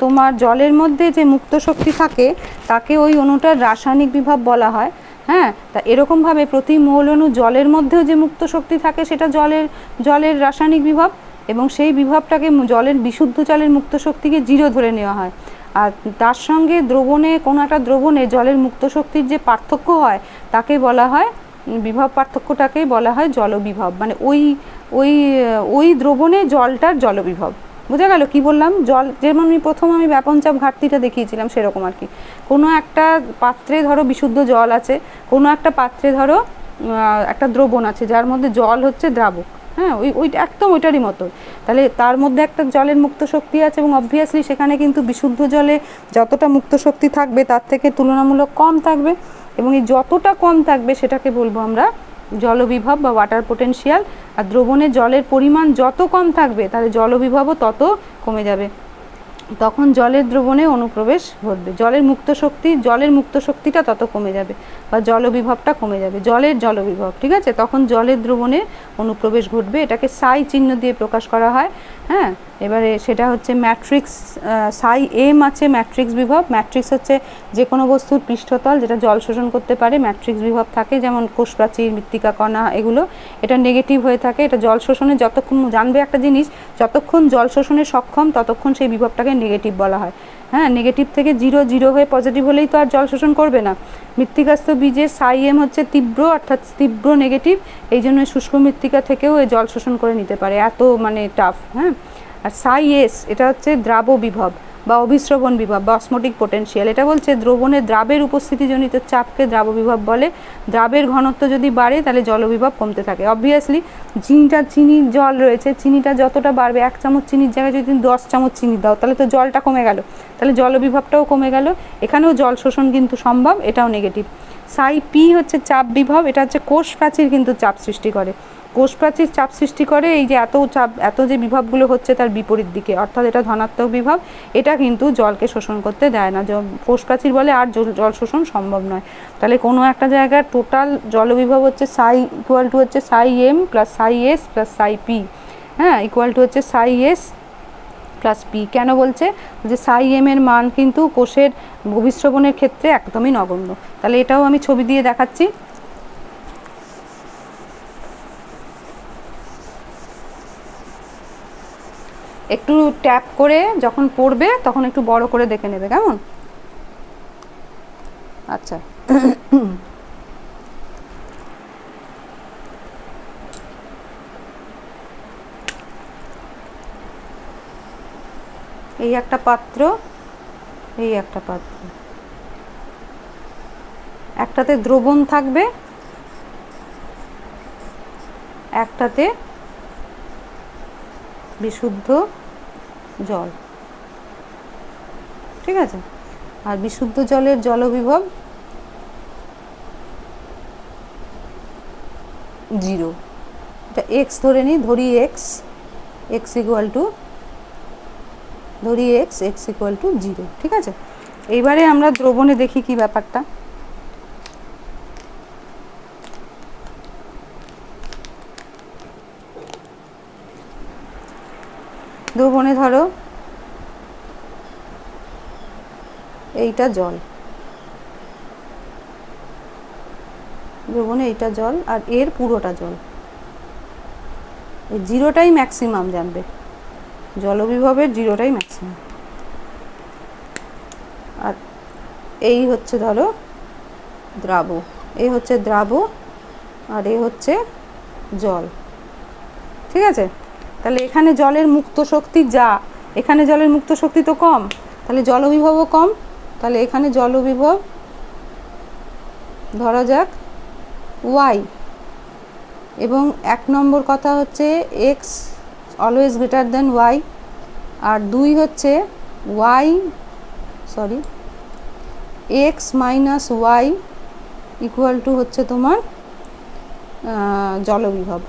তোমার জলের মধ্যে যে মুক্ত শক্তি থাকে তাকে ওই অণুটার রাসায়নিক বিভব বলা হয়। হ্যাঁ, তা এরকমভাবে প্রতি মোল অণু জলের মধ্যেও যে মুক্ত শক্তি থাকে সেটা জলের রাসায়নিক বিভব, এবং সেই বিভবটাকে জলের বিশুদ্ধ জলের মুক্ত শক্তিকে 0 ধরে নেওয়া হয়। আর তার সঙ্গে দ্রবণে, কোনো একটা দ্রবণে জলের মুক্ত শক্তির যে পার্থক্য হয় তাকে বলা হয় বিভব, পার্থক্যটাকে বলা হয় জলবিভব। মানে ওই দ্রবণে জলটার জলবিভব। বোঝা গেল কি বললাম? জল যেমন আমি ব্যাপনচাপ ঘাটতিটা দেখিয়েছিলাম সেরকম আর কি। কোনো একটা পাত্রে ধরো বিশুদ্ধ জল আছে, কোনো একটা পাত্রে ধরো একটা দ্রবণ আছে যার মধ্যে জল হচ্ছে দ্রাবক। হ্যাঁ, ওইটা একদম ওইটারই মতো। তাহলে তার মধ্যে একটা জলের মুক্ত শক্তি আছে, এবং অবভিয়াসলি সেখানে কিন্তু বিশুদ্ধ জলে যতটা মুক্ত শক্তি থাকবে তার থেকে তুলনামূলক কম থাকবে, এবং এই যতটা কম থাকবে সেটাকে বলবো আমরা জলবিভব বা ওয়াটার পোটেনশিয়াল। আর দ্রবণে জলের পরিমাণ যত কম থাকবে তাহলে জলবিভবও তত কমে যাবে, তখন জলের দ্রবণে অনুপ্রবেশ ঘটবে। জলের মুক্ত শক্তিটা তত কমে যাবে বা জলবিভবটা কমে যাবে, জলের জলবিভব। ঠিক আছে, তখন জলের দ্রবণে অনুপ্রবেশ ঘটবে। এটাকে সাই চিহ্ন দিয়ে প্রকাশ করা হয়। হ্যাঁ, এবারে সেটা হচ্ছে ম্যাট্রিক্স, সাই এম আছে ম্যাট্রিক্স বিভব। ম্যাট্রিক্স হচ্ছে যে কোনো বস্তুর পৃষ্ঠতল যেটা জল শোষণ করতে পারে, ম্যাট্রিক্স বিভব থাকে, যেমন কোষপ্রাচীর, মৃত্তিকা কণা, এগুলো। এটা নেগেটিভ হয়ে থাকে। এটা জল শোষণে যতক্ষণ, জানবে একটা জিনিস, যতক্ষণ জল শোষণে সক্ষম ততক্ষণ সেই বিভবটাকে নেগেটিভ বলা হয়। হ্যাঁ, নেগেটিভ থেকে 0 হয়ে পজিটিভ হলেই তো আর জল শোষণ করবে না। মৃত্তিকাস্থ বীজের সাই এম হচ্ছে তীব্র, অর্থাৎ তীব্র নেগেটিভ, এই জন্য শুষ্ক মৃত্তিকা থেকেও এই জল শোষণ করে নিতে পারে, এত মানে টাফ। হ্যাঁ, আর সাই এস এটা হচ্ছে দ্রাব বিভব বা অভিস্রবণ বিভব বা অসমোটিক পোটেনশিয়াল। এটা বলছে দ্রবণে দ্রাবের উপস্থিতিজনিত চাপকে দ্রাব বিভব বলে। দ্রাবের ঘনত্ব যদি বাড়ে তাহলে জলবিভব কমতে থাকে। অবভিয়াসলি চিনির জল রয়েছে, চিনিটা যতটা বাড়বে, 1 চামচ চিনির জায়গায় যদি 10 চামচ চিনি দাও তাহলে তো জলটা কমে গেল, তাহলে জলবিভবটাও কমে গেল। এখানেও জল শোষণ কিন্তু সম্ভব, এটাও নেগেটিভ। সাই পি হচ্ছে চাপ বিভব। এটা হচ্ছে কোষ প্রাচীর কিন্তু চাপ সৃষ্টি করে। কোষ প্রাচীর চাপ সৃষ্টি করে এই যে এত যে বিভবগুলো হচ্ছে তার বিপরীত দিকে, অর্থাৎ এটা ধনাত্মক বিভব। এটা কিন্তু জলকে শোষণ করতে দেয় না। কোষ প্রাচীর বলে আর জল শোষণ সম্ভব নয়। তাহলে কোনো একটা জায়গার টোটাল জলবিভব হচ্ছে সাই ইকুয়াল টু হচ্ছে সাই এম প্লাস সাই এস প্লাস সাই পি। হ্যাঁ, ইকুয়াল টু হচ্ছে সাই এস প্লাস পি। কেন বলছে? যে সাই এম এর মান কিন্তু কোষের অভিস্রবণের ক্ষেত্রে একদমই নগণ্য। তাহলে এটাও আমি ছবি দিয়ে দেখাচ্ছি। একটু ট্যাপ করে যখন পড়বে তখন একটু বড় করে দেখে নেবে, কেমন? আচ্ছা, এই একটা পাত্র, এই একটা পাত্র, একটাতে দ্রবণ থাকবে, একটাতে বিশুদ্ধ জল। ঠিক আছে, আর বিশুদ্ধ জলের জলবিভব 0। এটা এক্স ধরে নিই, ধরি এক্স ইকুয়াল টু 0। ঠিক আছে, এইবারে আমরা দ্রবণে দেখি কি ব্যাপারটা। দ্রবণে ধরো এইটা জল, দ্রবণে এইটা জল আর এর পুরোটা জল। এই 0টাই ম্যাক্সিমাম, জানবে জলবিভবের 0টাই ম্যাক্সিমাম। আর এই হচ্ছে ধরো দ্রাব, এই হচ্ছে দ্রাব আর এই হচ্ছে জল। ঠিক আছে, তাহলে এখানে জলের মুক্ত শক্তি যা, এখানে জলের মুক্ত শক্তি তো কম, তাহলে জলবিভবও কম। তাহলে এখানে জলবিভব ধরা যাক ওয়াই, এবং 1 নম্বর কথা হচ্ছে x always greater than y, আর 2 হচ্ছে x minus y equal to হচ্ছে তোমার জলবিভব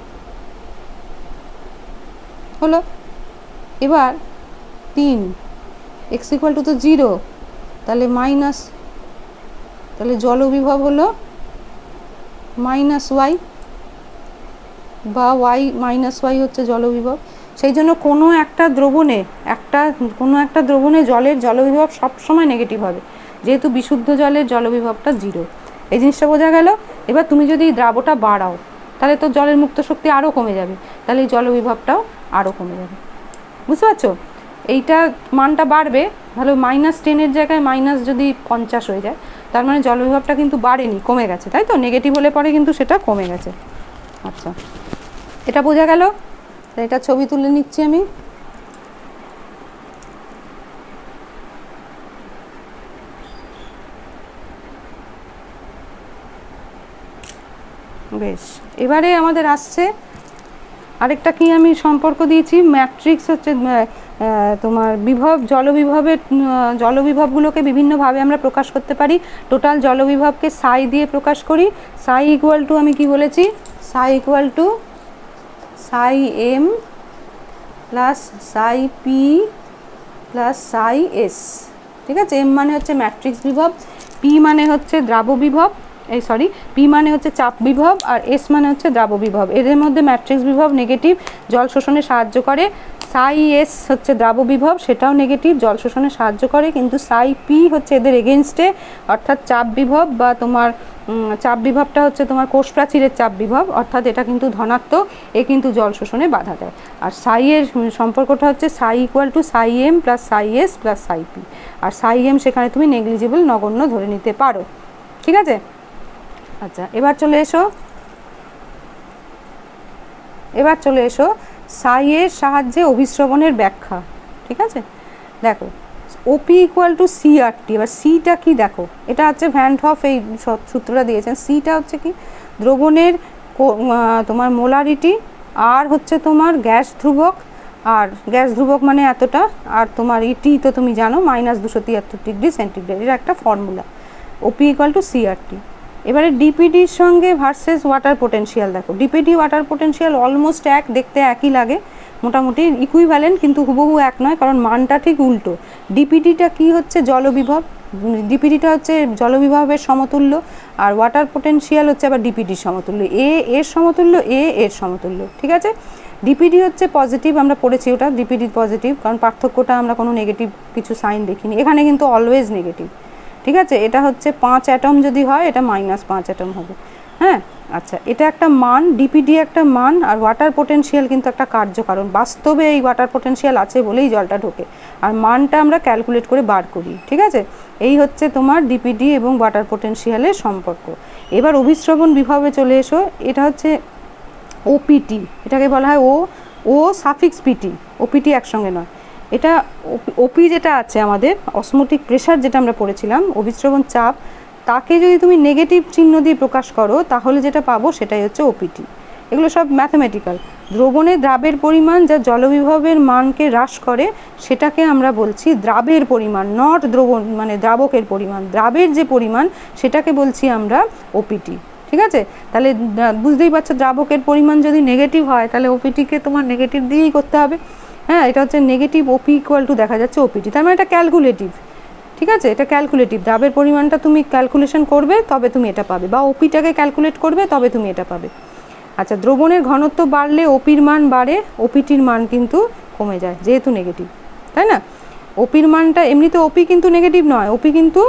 হলো। এবার 3 এক্স ইকুয়াল টু তো 0, তাহলে মাইনাস, তাহলে জলবিভব হলো মাইনাস ওয়াই, বা ওয়াই মাইনাস ওয়াই হচ্ছে জলবিভব। সেই জন্য কোনো একটা দ্রবণে জলের জলবিভব সবসময় নেগেটিভ হবে, যেহেতু বিশুদ্ধ জলের জলবিভবটা 0। এই জিনিসটা বোঝা গেল। এবার তুমি যদি দ্রাবটা বাড়াও তাহলে তো জলের মুক্ত শক্তি আরও কমে যাবে, তাহলে এই জলবিভবটাও আরও কমে যাবে। বুঝতে পারছো? এইটা মানটা বাড়বে, ভালো -10 জায়গায় যদি -50 হয়ে যায়, তার মানে জলবিভবটা কিন্তু বাড়েনি, কমে গেছে, তাই তো? নেগেটিভ হলে পরে কিন্তু সেটা কমে গেছে। আচ্ছা, এটা বোঝা গেল। এটা ছবি তুলে নিচ্ছি আমি। বেশ, এবারে আমাদের আসছে আরেকটা কি আমি সম্পর্ক দিয়েছি, ম্যাট্রিক্স হচ্ছে তোমার বিভব, জলবিভবগুলোকে বিভিন্নভাবে আমরা প্রকাশ করতে পারি। টোটাল জলবিভবকে সাই দিয়ে প্রকাশ করি। সাই ইকুয়াল টু, আমি কি বলেছি, সাই equal to Sai M plus Sai P plus Sai S. ঠিক আছে? এম মানে হচ্ছে ম্যাট্রিক্স বিভব, পি মানে হচ্ছে দ্রাব বিভব, পি মানে হচ্ছে চাপ বিভব, আর এস মানে হচ্ছে দ্রাব বিভব। এদের মধ্যে ম্যাট্রিক্স বিভব নেগেটিভ, জল শোষণে সাহায্য করে। সাই এস হচ্ছে দ্রাব বিভব, সেটাও নেগেটিভ, জল শোষণে সাহায্য করে। কিন্তু সাই পি হচ্ছে এদের এগেনস্টে, অর্থাৎ চাপ বিভব, বা তোমার চাপ বিভবটা হচ্ছে তোমার কোষ প্রাচীরের চাপ বিভব, অর্থাৎ এটা কিন্তু ধনাত্মক, এ কিন্তু জল শোষণে বাধা দেয়। আর সাই এর সম্পর্কটা হচ্ছে সাই equal to Sai M plus Sai S plus Sai P. R Sai M সেখানে তুমি নেগলিজিবল, নগণ্য ধরে নিতে পারো। ঠিক আছে? আচ্ছা, এবার চলে এসো সাই এর সাহায্যে অভিস্রবণের ব্যাখ্যা। ঠিক আছে? দেখো, ওপি ইকুয়াল টু সিআরটি। এবার সিটা কি দেখো, এটা হচ্ছে ভ্যান হফ এই সূত্রটা দিয়েছেন। সিটা হচ্ছে কি, দ্রবণের তোমার মোলারিটি, আর হচ্ছে তোমার গ্যাস ধ্রুবক, আর গ্যাস ধ্রুবক মানে এতটা, আর তোমার ইটি তো তুমি জানো -273°C, এটা একটা formula. OP equal to CRT. এবারে ডিপিডির সঙ্গে ভার্সেস ওয়াটার পোটেনশিয়াল দেখো, ডিপিডি ওয়াটার পোটেনশিয়াল অলমোস্ট দেখতে একই লাগে, মোটামুটি ইকুইভ্যালেন্ট, কিন্তু হুবহু এক নয়, কারণ মানটা ঠিক উল্টো। ডিপিডিটা কি হচ্ছে, জলবিভব, ডিপিডিটা হচ্ছে জলবিভবের সমতুল্য, আর ওয়াটার পোটেনশিয়াল হচ্ছে আবার ডিপিডির সমতুল্য, এর সমতুল্য, এর সমতুল্য। ঠিক আছে? ডিপিডি হচ্ছে পজিটিভ, আমরা পড়েছি ওটা, ডিপিডি পজিটিভ, কারণ পার্থক্যটা আমরা কোনো নেগেটিভ কিছু সাইন দেখিনি, এখানে কিন্তু অলওয়েজ নেগেটিভ। ঠিক আছে? এটা হচ্ছে 5 অ্যাটম যদি হয়, এটা -5 অ্যাটম হবে। হ্যাঁ, আচ্ছা, এটা একটা মান, ডিপিডি একটা মান, আর ওয়াটার পোটেনশিয়াল কিন্তু একটা কার্য, কারণ বাস্তবে এই ওয়াটার পোটেনশিয়াল আছে বলেই জলটা ঢোকে, আর মানটা আমরা ক্যালকুলেট করে বার করি। ঠিক আছে? এই হচ্ছে তোমার ডিপিডি এবং ওয়াটার পোটেনশিয়ালের সম্পর্ক। এবার অভিস্রবণ বিভবে চলে এসো, এটা হচ্ছে ওপিটি, এটাকে বলা হয় ও সাফিক্স পিটি, ওপিটি একসঙ্গে নয়। এটা ওপি যেটা আছে আমাদের, অসমোটিক প্রেশার যেটা আমরা পড়েছিলাম, অভিস্রবণ চাপ, তাকে যদি তুমি নেগেটিভ চিহ্ন দিয়ে প্রকাশ করো তাহলে যেটা পাবো সেটাই হচ্ছে ওপিটি। এগুলো সব ম্যাথমেটিক্যাল। দ্রবণে দ্রাবের পরিমাণ যা জলবিভবের মানকে হ্রাস করে সেটাকে আমরা বলছি দ্রাবের পরিমাণ, নট দ্রবণ মানে দ্রাবকের পরিমাণ, দ্রাবের যে পরিমাণ সেটাকে বলছি আমরা ওপিটি। ঠিক আছে? তাহলে বুঝতেই পারছো, দ্রাবকের পরিমাণ যদি নেগেটিভ হয় তাহলে ওপিটিকে তোমার নেগেটিভ দিয়েই করতে হবে। হ্যাঁ, এটা হচ্ছে নেগেটিভ ওপি ইকুয়াল টু দেখা যাচ্ছে ওপিটি, তার মানে এটা ক্যালকুলেটিভ। ঠিক আছে? এটা ক্যালকুলেটিভ, দ্রাবের পরিমাণটা তুমি ক্যালকুলেশন করবে তবে তুমি এটা পাবে, বা ওপিটাকে ক্যালকুলেট করবে তবে তুমি এটা পাবে। আচ্ছা, দ্রবণের ঘনত্ব বাড়লে ওপির মান বাড়ে, ওপিটির মান কিন্তু কমে যায় যেহেতু নেগেটিভ, তাই না? ওপির মানটা এমনিতে, ওপি কিন্তু নেগেটিভ নয়, ওপি কিন্তু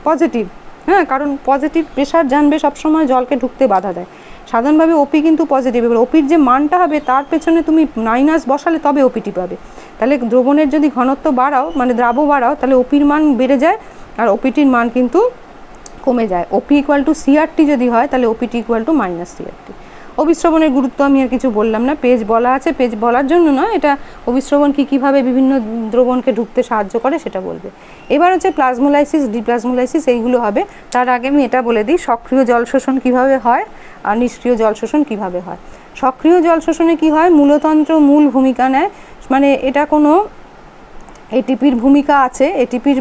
পজিটিভ। হ্যাঁ, কারণ পজিটিভ প্রেশার জানবে সবসময় জলকে ঢুকতে বাধা দেয়, সাধারণভাবে ওপি কিন্তু পজিটিভ। এবার ওপির যে মানটা হবে তার পেছনে তুমি মাইনাস বসালে তবে ওপিটি পাবে। তাহলে দ্রবণের যদি ঘনত্ব বাড়াও, মানে দ্রাব বাড়াও, তাহলে ওপির মান বেড়ে যায় আর ওপিটির মান কিন্তু কমে যায়। ওপি ইকুয়াল টু সিআরটি যদি হয় তাহলে ওপিটি ইকুয়াল টু -সিআরটি। অভিস্রবণের গুরুত্ব আমি আর কিছু বললাম না, পেজ বলা আছে, পেজ বলার জন্য নয়, এটা অভিস্রবণ কীভাবে বিভিন্ন দ্রবণকে ঢুকতে সাহায্য করে সেটা বলবে। এবার হচ্ছে প্লাজমোলাইসিস, ডিপ্লাজমোলাইসিস, এইগুলো হবে। তার আগে আমি এটা বলে দিই সক্রিয় জল শোষণ কীভাবে হয় আর নিষ্ক্রিয় জল শোষণ কীভাবে হয়। সক্রিয় জল শোষণে কী হয়, মূলতন্ত্র মূল ভূমিকা নেয়, মানে এটা কোনো এটিপির ভূমিকা আছে, এটিপির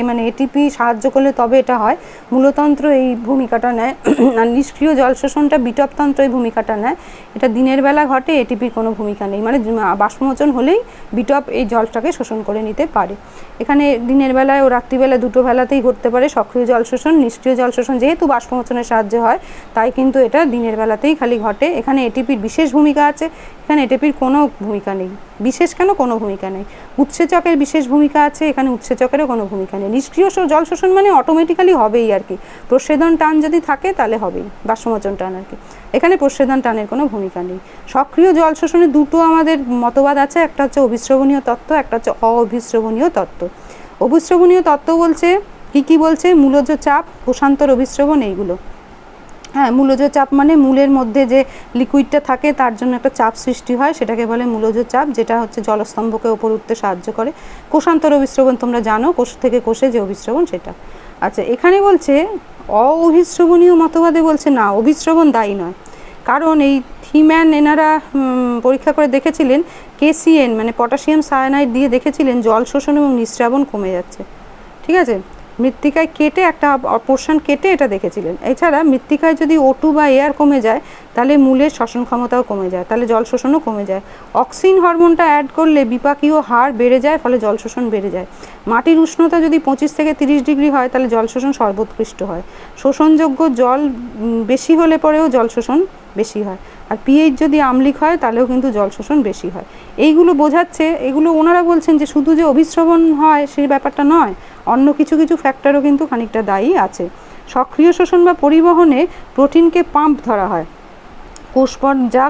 মানে এটিপি সাহায্য করলে তবে এটা হয়, মূলতন্ত্র এই ভূমিকাটা নেয় আর নিষ্ক্রিয় জল শোষণটা বিটপতন্ত্র এই ভূমিকাটা নেয়। এটা দিনের বেলা ঘটে, এটিপির কোনো ভূমিকা নেই, মানে বাষ্পমোচন হলেই বিটপ এই জলটাকে শোষণ করে নিতে পারে। এখানে দিনের বেলায় ও রাত্রিবেলা দুটো বেলাতেই ঘটতে পারে সক্রিয় জল শোষণ। নিষ্ক্রিয় জল শোষণ যেহেতু বাষ্পমোচনের সাহায্যে হয় তাই কিন্তু এটা দিনের বেলাতেই খালি ঘটে। এখানে এটিপির বিশেষ ভূমিকা আছে, এখানে এটিপির কোনো ভূমিকা নেই। বিশেষ কেন, কোনো ভূমিকা নেই। উৎসেচকের বিশেষ ভূমিকা আছে, এখানে উৎসেচকেরও কোনো ভূমিকা নেই। নিষ্ক্রিয় জল শোষণ মানে অটোমেটিক্যালি হবেই আর কি, প্রস্বেদন টান যদি থাকে তাহলে হবেই, বাষ্পমোচন টান আর কি। এখানে প্রস্বেদন টানের কোনো ভূমিকা নেই। সক্রিয় জল শোষণে দুটো আমাদের মতবাদ আছে, একটা হচ্ছে অভিস্রবণীয় তত্ত্ব, একটা হচ্ছে অভিস্রবণীয় তত্ত্ব। অভিস্রবণীয় তত্ত্ব বলছে কি বলছে, মূলজ চাপ, কোষান্তর অভিস্রবণ, এইগুলো। হ্যাঁ, মূলজ চাপ মানে মূলের মধ্যে যে লিকুইডটা থাকে তার জন্য একটা চাপ সৃষ্টি হয়, সেটাকে বলে মূলজ চাপ, যেটা হচ্ছে জলস্তম্ভকে ওপর উঠতে সাহায্য করে। কোষান্তর অভিস্রবণ তোমরা জানো, কোষ থেকে কোষে যে অভিস্রবণ সেটা। আচ্ছা, এখানে বলছে অভিস্রবণীয় মতবাদে বলছে না, অভিস্রবণ দায়ী নয়। কারণ এই থিম্যান এনারা পরীক্ষা করে দেখেছিলেন KCN মানে পটাশিয়াম সায়ানাইড দিয়ে দেখেছিলেন জল শোষণ এবং নিঃস্রাবণ কমে যাচ্ছে। ঠিক আছে, মৃত্তিকায় কেটে একটা পোর্শন কেটে এটা দেখেছিলেন। এছাড়া মৃত্তিকায় যদি O2 বা এয়ার কমে যায় তাহলে মূলের শ্বসন ক্ষমতাও কমে যায়, তাহলে জল শোষণও কমে যায়। অক্সিন হরমোনটা অ্যাড করলে বিপাকীয় হার বেড়ে যায়, ফলে জল শোষণ বেড়ে যায়। মাটির উষ্ণতা যদি 25 থেকে 30 ডিগ্রি হয় তাহলে জল শোষণ সর্বোৎকৃষ্ট হয়। শোষণযোগ্য জল বেশি হলে পরেও জল শোষণ বেশি হয়। আর pH যদি আম্লিক হয় তাহলেও কিন্তু জল শোষণ বেশি হয়। এইগুলো বোঝাচ্ছে, এগুলো ওনারা বলছেন যে শুধু যে অভিস্রবণ হয় সেই ব্যাপারটা নয়, অন্য কিছু ফ্যাক্টরও কিন্তু খানিকটা দায়ী আছে। সক্রিয় শোষণ বা পরিবহনে প্রোটিনকে পাম্প ধরা হয়,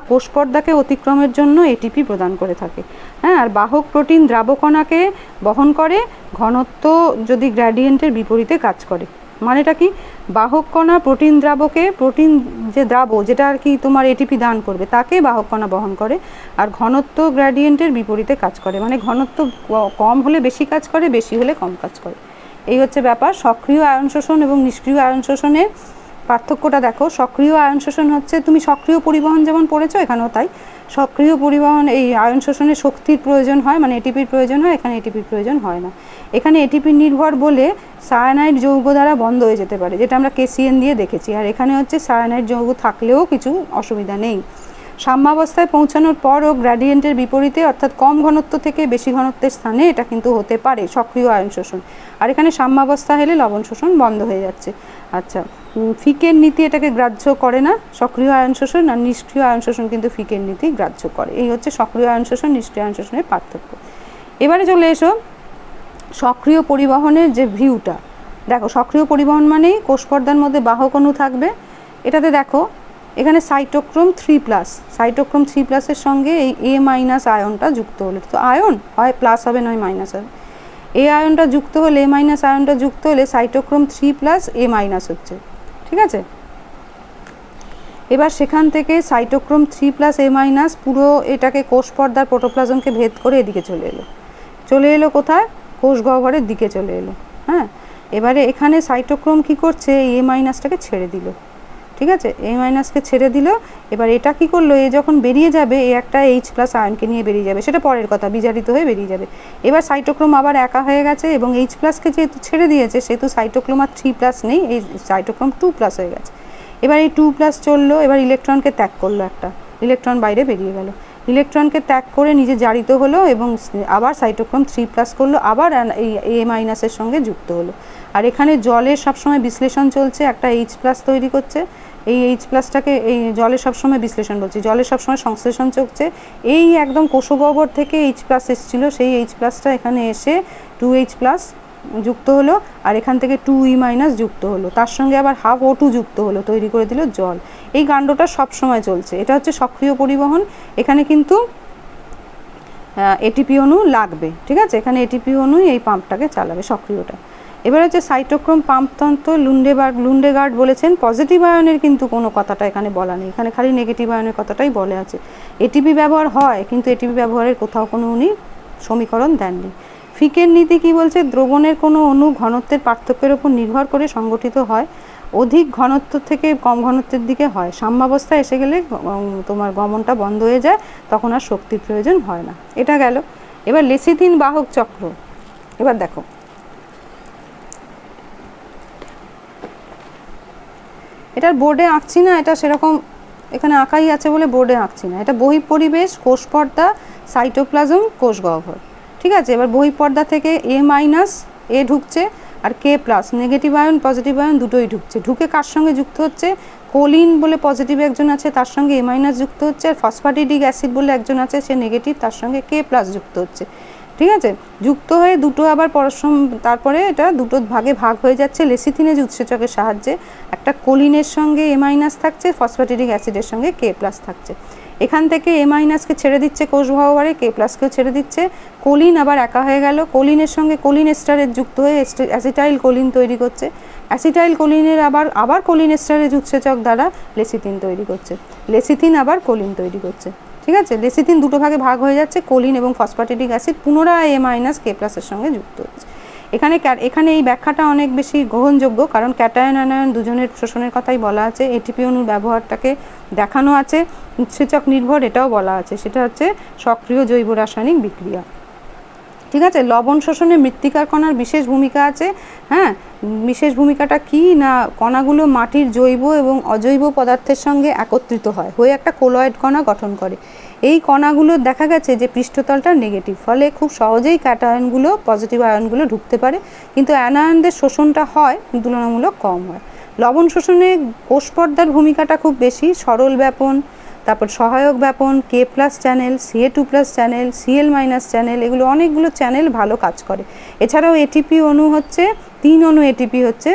কোষপর্দাকে অতিক্রমের জন্য এটিপি প্রদান করে থাকে। হ্যাঁ, আর বাহক প্রোটিন দ্রাবকণাকে বহন করে, ঘনত্ব যদি গ্র্যাডিয়েন্টের বিপরীতে কাজ করে। মানেটা কি, বাহক কণা প্রোটিন দ্রাবকে, প্রোটিন যে দ্রাব যেটা আর কি তোমার এটিপি দান করবে তাকে বাহক কণা বহন করে, আর ঘনত্ব গ্র্যাডিয়েন্টের বিপরীতে কাজ করে, মানে ঘনত্ব কম হলে বেশি কাজ করে, বেশি হলে কম কাজ করে। এই হচ্ছে ব্যাপার। সক্রিয় আয়ন শোষণ এবং নিষ্ক্রিয় আয়ন শোষণের পার্থক্যটা দেখো। সক্রিয় আয়ন শোষণ হচ্ছে, তুমি সক্রিয় পরিবহন যেমন পড়েছো এখানেও তাই, সক্রিয় পরিবহন এই আয়ন শোষণে শক্তির প্রয়োজন হয়, মানে এটিপির প্রয়োজন হয়, এখানে এটিপির প্রয়োজন হয় না। এখানে এটিপি নির্ভর বলে সায়ানাইড যৌগ দ্বারা বন্ধ হয়ে যেতে পারে, যেটা আমরা KCN দিয়ে দেখেছি। আর এখানে হচ্ছে সায়ানাইড যৌগ থাকলেও কিছু অসুবিধা নেই। সাম্যাবস্থায় পৌঁছানোর পরও গ্র্যাডিয়েন্টের বিপরীতে অর্থাৎ কম ঘনত্ব থেকে বেশি ঘনত্বের স্থানে এটা কিন্তু হতে পারে সক্রিয় আয়ন শোষণ। আর এখানে সাম্যাবস্থা হলে লবণ শোষণ বন্ধ হয়ে যাচ্ছে। আচ্ছা, ফিকের নীতি এটাকে গ্রাহ্য করে না, সক্রিয় আয়ন শোষণ, আর নিষ্ক্রিয় আয়ন শোষণ কিন্তু ফিকের নীতি গ্রাহ্য করে। এই হচ্ছে সক্রিয় আয়ন শোষণ নিষ্ক্রিয় আয়ন শোষণের পার্থক্য। এবারে চলে এসো সক্রিয় পরিবহনের যে ভিউটা দেখো। সক্রিয় পরিবহন মানেই কোষপর্দার মধ্যে বাহক অণু থাকবে। এটাতে দেখো এখানে সাইটোক্রোম 3+, সাইটোক্রোম 3+-এর সঙ্গে এই A- আয়নটা যুক্ত হলে, তো আয়ন হয় প্লাস হবে নয় মাইনাস হবে, এই আয়নটা যুক্ত হলে, A- আয়নটা যুক্ত হলে সাইটোক্রোম 3+ A- হচ্ছে। ঠিক আছে, এবার সেখান থেকে সাইটোক্রোম 3+ A- পুরো এটাকে কোষপর্দার প্রোটোপ্লাজমকে ভেদ করে এদিকে চলে এলো কোথায়, কোষ গহ্বরের দিকে চলে এলো। হ্যাঁ, এবারে এখানে সাইটোক্রোম কি করছে, A- ছেড়ে দিল। ঠিক আছে, A- ছেড়ে দিল। এবার এটা কি করলো, এ যখন বেরিয়ে যাবে, এ একটা H+ আয়নকে নিয়ে বেরিয়ে যাবে, সেটা পরের কথা, বিজারিত হয়ে বেরিয়ে যাবে। এবার সাইটোক্রোম আবার একা হয়ে গেছে এবং H+কে যেহেতু ছেড়ে দিয়েছে সেহেতু সাইটোক্রোম আর 3+ নেই, এই সাইটোক্রোম 2+ হয়ে গেছে। এবার এই 2+ চললো, এবার ইলেকট্রনকে ত্যাগ করলো, একটা ইলেকট্রন বাইরে বেরিয়ে গেল। ইলেকট্রনকে ত্যাগ করে নিজে জারিত হলো এবং আবার সাইটোক্রোম 3+ করলো, আবার এই A- সঙ্গে যুক্ত হলো। আর এখানে জলের সবসময় বিশ্লেষণ চলছে, একটা H+ তৈরি করছে, এই H+টাকে এই জলের সবসময় বিশ্লেষণ বলছি, জলের সবসময় সংশ্লেষণ চলছে। এই একদম কোষগহ্বর থেকে H+ এসেছিলো, সেই H+টা এখানে এসে 2H+ যুক্ত হলো, আর এখান থেকে 2E- যুক্ত হলো, তার সঙ্গে আবার হাফ O2 যুক্ত হলো, তৈরি করে দিল জল। এই কাণ্ডটা সবসময় চলছে, এটা হচ্ছে সক্রিয় পরিবহন। এখানে কিন্তু এটিপি অণু লাগবে। ঠিক আছে, এখানে এটিপি অণুই এই পাম্পটাকে চালাবে, সক্রিয়টা। এবার হচ্ছে সাইটোক্রোম পাম্পতন্ত্র। লুন্ডেগার্ড বলেছেন পজিটিভ আয়নের কিন্তু কোনো কথাটা এখানে বলা নেই, এখানে খালি নেগেটিভ আয়নের কথাটাই বলে আছে। এটিপি ব্যবহার হয় কিন্তু এটিপি ব্যবহারের কোথাও কোনো উনি সমীকরণ দেননি। ফিকের নীতি কি বলছে, দ্রবণের কোনো অণু ঘনত্বের পার্থক্যের উপর নির্ভর করে সংগঠিত হয়, অধিক ঘনত্ব থেকে কম ঘনত্বের দিকে হয়। সাম্যাবস্থায় এসে গেলে তোমার গমনটা বন্ধ হয়ে যায়, তখন আর শক্তির প্রয়োজন হয় না। এটা গেল। এবার লেসিথিন বাহক চক্র, এবার দেখো এটার বোর্ডে আঁকছি না, এটা সেরকম এখানে আঁকাই আছে বলে বোর্ডে আঁকছি না। এটা বহিঃপরিবেশ, কোষপর্দা, সাইটোপ্লাজম, কোষ গহ্বর, ঠিক আছে। এবার বহিঃপর্দা থেকে এ ঢুকছে আর K+ negative ion positive ion দুটোই ঢুকছে। ঢুকে কার সঙ্গে যুক্ত হচ্ছে, কোলিন বলে পজিটিভ একজন আছে তার সঙ্গে A- যুক্ত হচ্ছে, আর ফসফ্যাটিডিক অ্যাসিড বলে একজন আছে সে নেগেটিভ তার সঙ্গে K+ যুক্ত হচ্ছে, ঠিক আছে। যুক্ত হয়ে দুটো আবার পরস্পর, তারপরে এটা দুটো ভাগে ভাগ হয়ে যাচ্ছে লেসিথিনেজ উৎসেচকের সাহায্যে। একটা কোলিনের সঙ্গে A- থাকছে, ফসফ্যাটিডিক অ্যাসিডের সঙ্গে K+ থাকছে। এখান থেকে A- ছেড়ে দিচ্ছে কোষ গহ্বরে, K+কেও ছেড়ে দিচ্ছে। কোলিন আবার একা হয়ে গেল, কোলিনের সঙ্গে কোলিন এস্টারেজ যুক্ত হয়ে অ্যাসিটাইল কোলিন তৈরি করছে। অ্যাসিটাইল কোলিনের আবার কোলিন এস্টারেজ উৎসেচক দ্বারা লেসিথিন তৈরি করছে। লেসিথিন আবার কোলিন তৈরি করছে, ঠিক আছে। লেসিথিন দুটো ভাগে ভাগ হয়ে যাচ্ছে, কোলিন এবং ফসফ্যাটিডিক অ্যাসিড পুনরায় A- K+ এর সঙ্গে যুক্ত হচ্ছে। এখানে এই ব্যাখ্যাটা অনেক বেশি গ্রহণযোগ্য, কারণ ক্যাটায়ন অ্যানায়ন দুজনের শোষণের কথাই বলা আছে। এটিপি অণুর ব্যবহারটাকে দেখানো আছে, উৎসেচক নির্ভর এটাও বলা আছে, সেটা হচ্ছে সক্রিয় জৈব রাসায়নিক বিক্রিয়া, ঠিক আছে। লবণ শোষণে মৃত্তিকার কণার বিশেষ ভূমিকা আছে। হ্যাঁ, বিশেষ ভূমিকাটা কি না, কণাগুলো মাটির জৈব এবং অজৈব পদার্থের সঙ্গে একত্রিত হয়, হয়ে একটা কোলয়েড কণা গঠন করে। এই কণাগুলো দেখা গেছে যে পৃষ্ঠতলটা নেগেটিভ, ফলে খুব সহজেই ক্যাটায়নগুলো পজিটিভ আয়নগুলো ঢুকতে পারে, কিন্তু অ্যানায়নদের শোষণটা হয় তুলনামূলক কম হয়। লবণ শোষণে কোষপর্দার ভূমিকাটা খুব বেশি, সরল ব্যাপন, তারপর সহায়ক ব্যাপন, K+ channel, Ca2+ channel, Cl- channel, এগুলো অনেকগুলো চ্যানেল ভালো কাজ করে। এছাড়াও এটিপি অণু হচ্ছে 3 অণু এটিপি হচ্ছে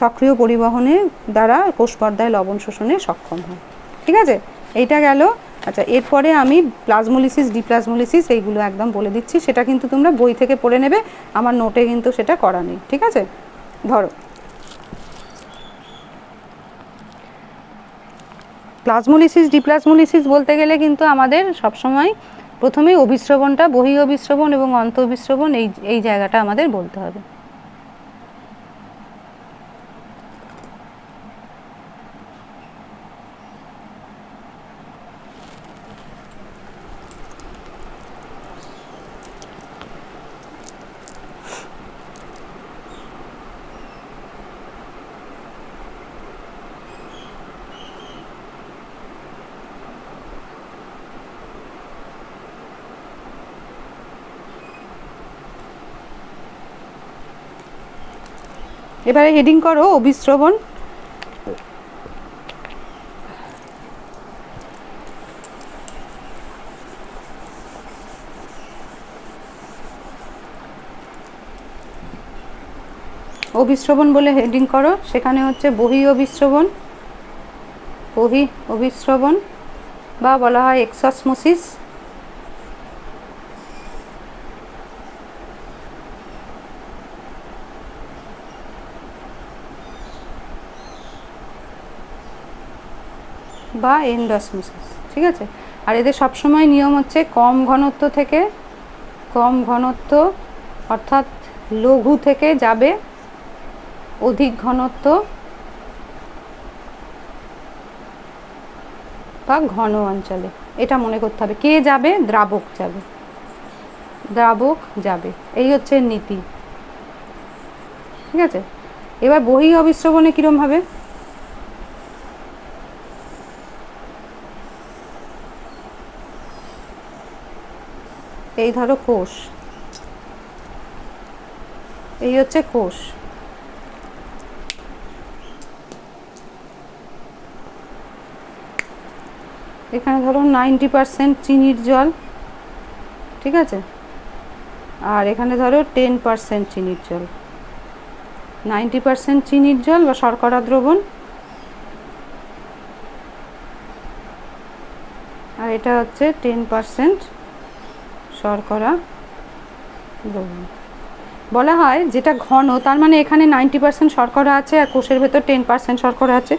সক্রিয় পরিবহনের দ্বারা কোষপর্দায় লবণ শোষণে সক্ষম হয়, ঠিক আছে। এইটা গেল। আচ্ছা, এরপরে আমি প্লাজমোলিসিস, ডিপ্লাজমোলিসিস এইগুলো একদম বলে দিচ্ছি, সেটা কিন্তু তোমরা বই থেকে পড়ে নেবে, আমার নোটে কিন্তু সেটা করা নেই, ঠিক আছে। ধরো প্লাজমোলিসিস, ডিপ্লাজমোলিসিস বলতে গেলে কিন্তু আমাদের সবসময় প্রথমেই অভিস্রবণটা, বহি অভিস্রবণ এবং অন্ত অভিস্রবণ, এই জায়গাটা আমাদের বলতে হবে। এবারে হেডিং করো অভিস্রবণ। অভিস্রবণ বলে হেডিং করো, সেখানে হচ্ছে বহি অভিস্রবণ বা বলা হয় এক্সসমোসিস, বা এন্ডসমোসিস, ঠিক আছে। আর এদের সবসময় নিয়ম হচ্ছে কম ঘনত্ব থেকে, কম ঘনত্ব অর্থাৎ লঘু থেকে যাবে অধিক ঘনত্ব বা ঘন অঞ্চলে, এটা মনে করতে হবে। কে যাবে? দ্রাবক যাবে, দ্রাবক যাবে, এই হচ্ছে নীতি, ঠিক আছে। এবার বহি অভিস্রবণে কিরম হবে, এই ধরো কোষ, এই হচ্ছে কোষ, এখানে ধরো 90% চিনির জল, ঠিক আছে, আর এখানে ধরো 10% চিনির জল। 90% চিনির জল বা শর্করা দ্রবণ, আর এটা হচ্ছে 10% শর্করা দ্রবণ। বলা হয় যেটা ঘন, তার মানে এখানে 90% শর্করা আছে আর কোষের ভেতর 10% শর্করা আছে।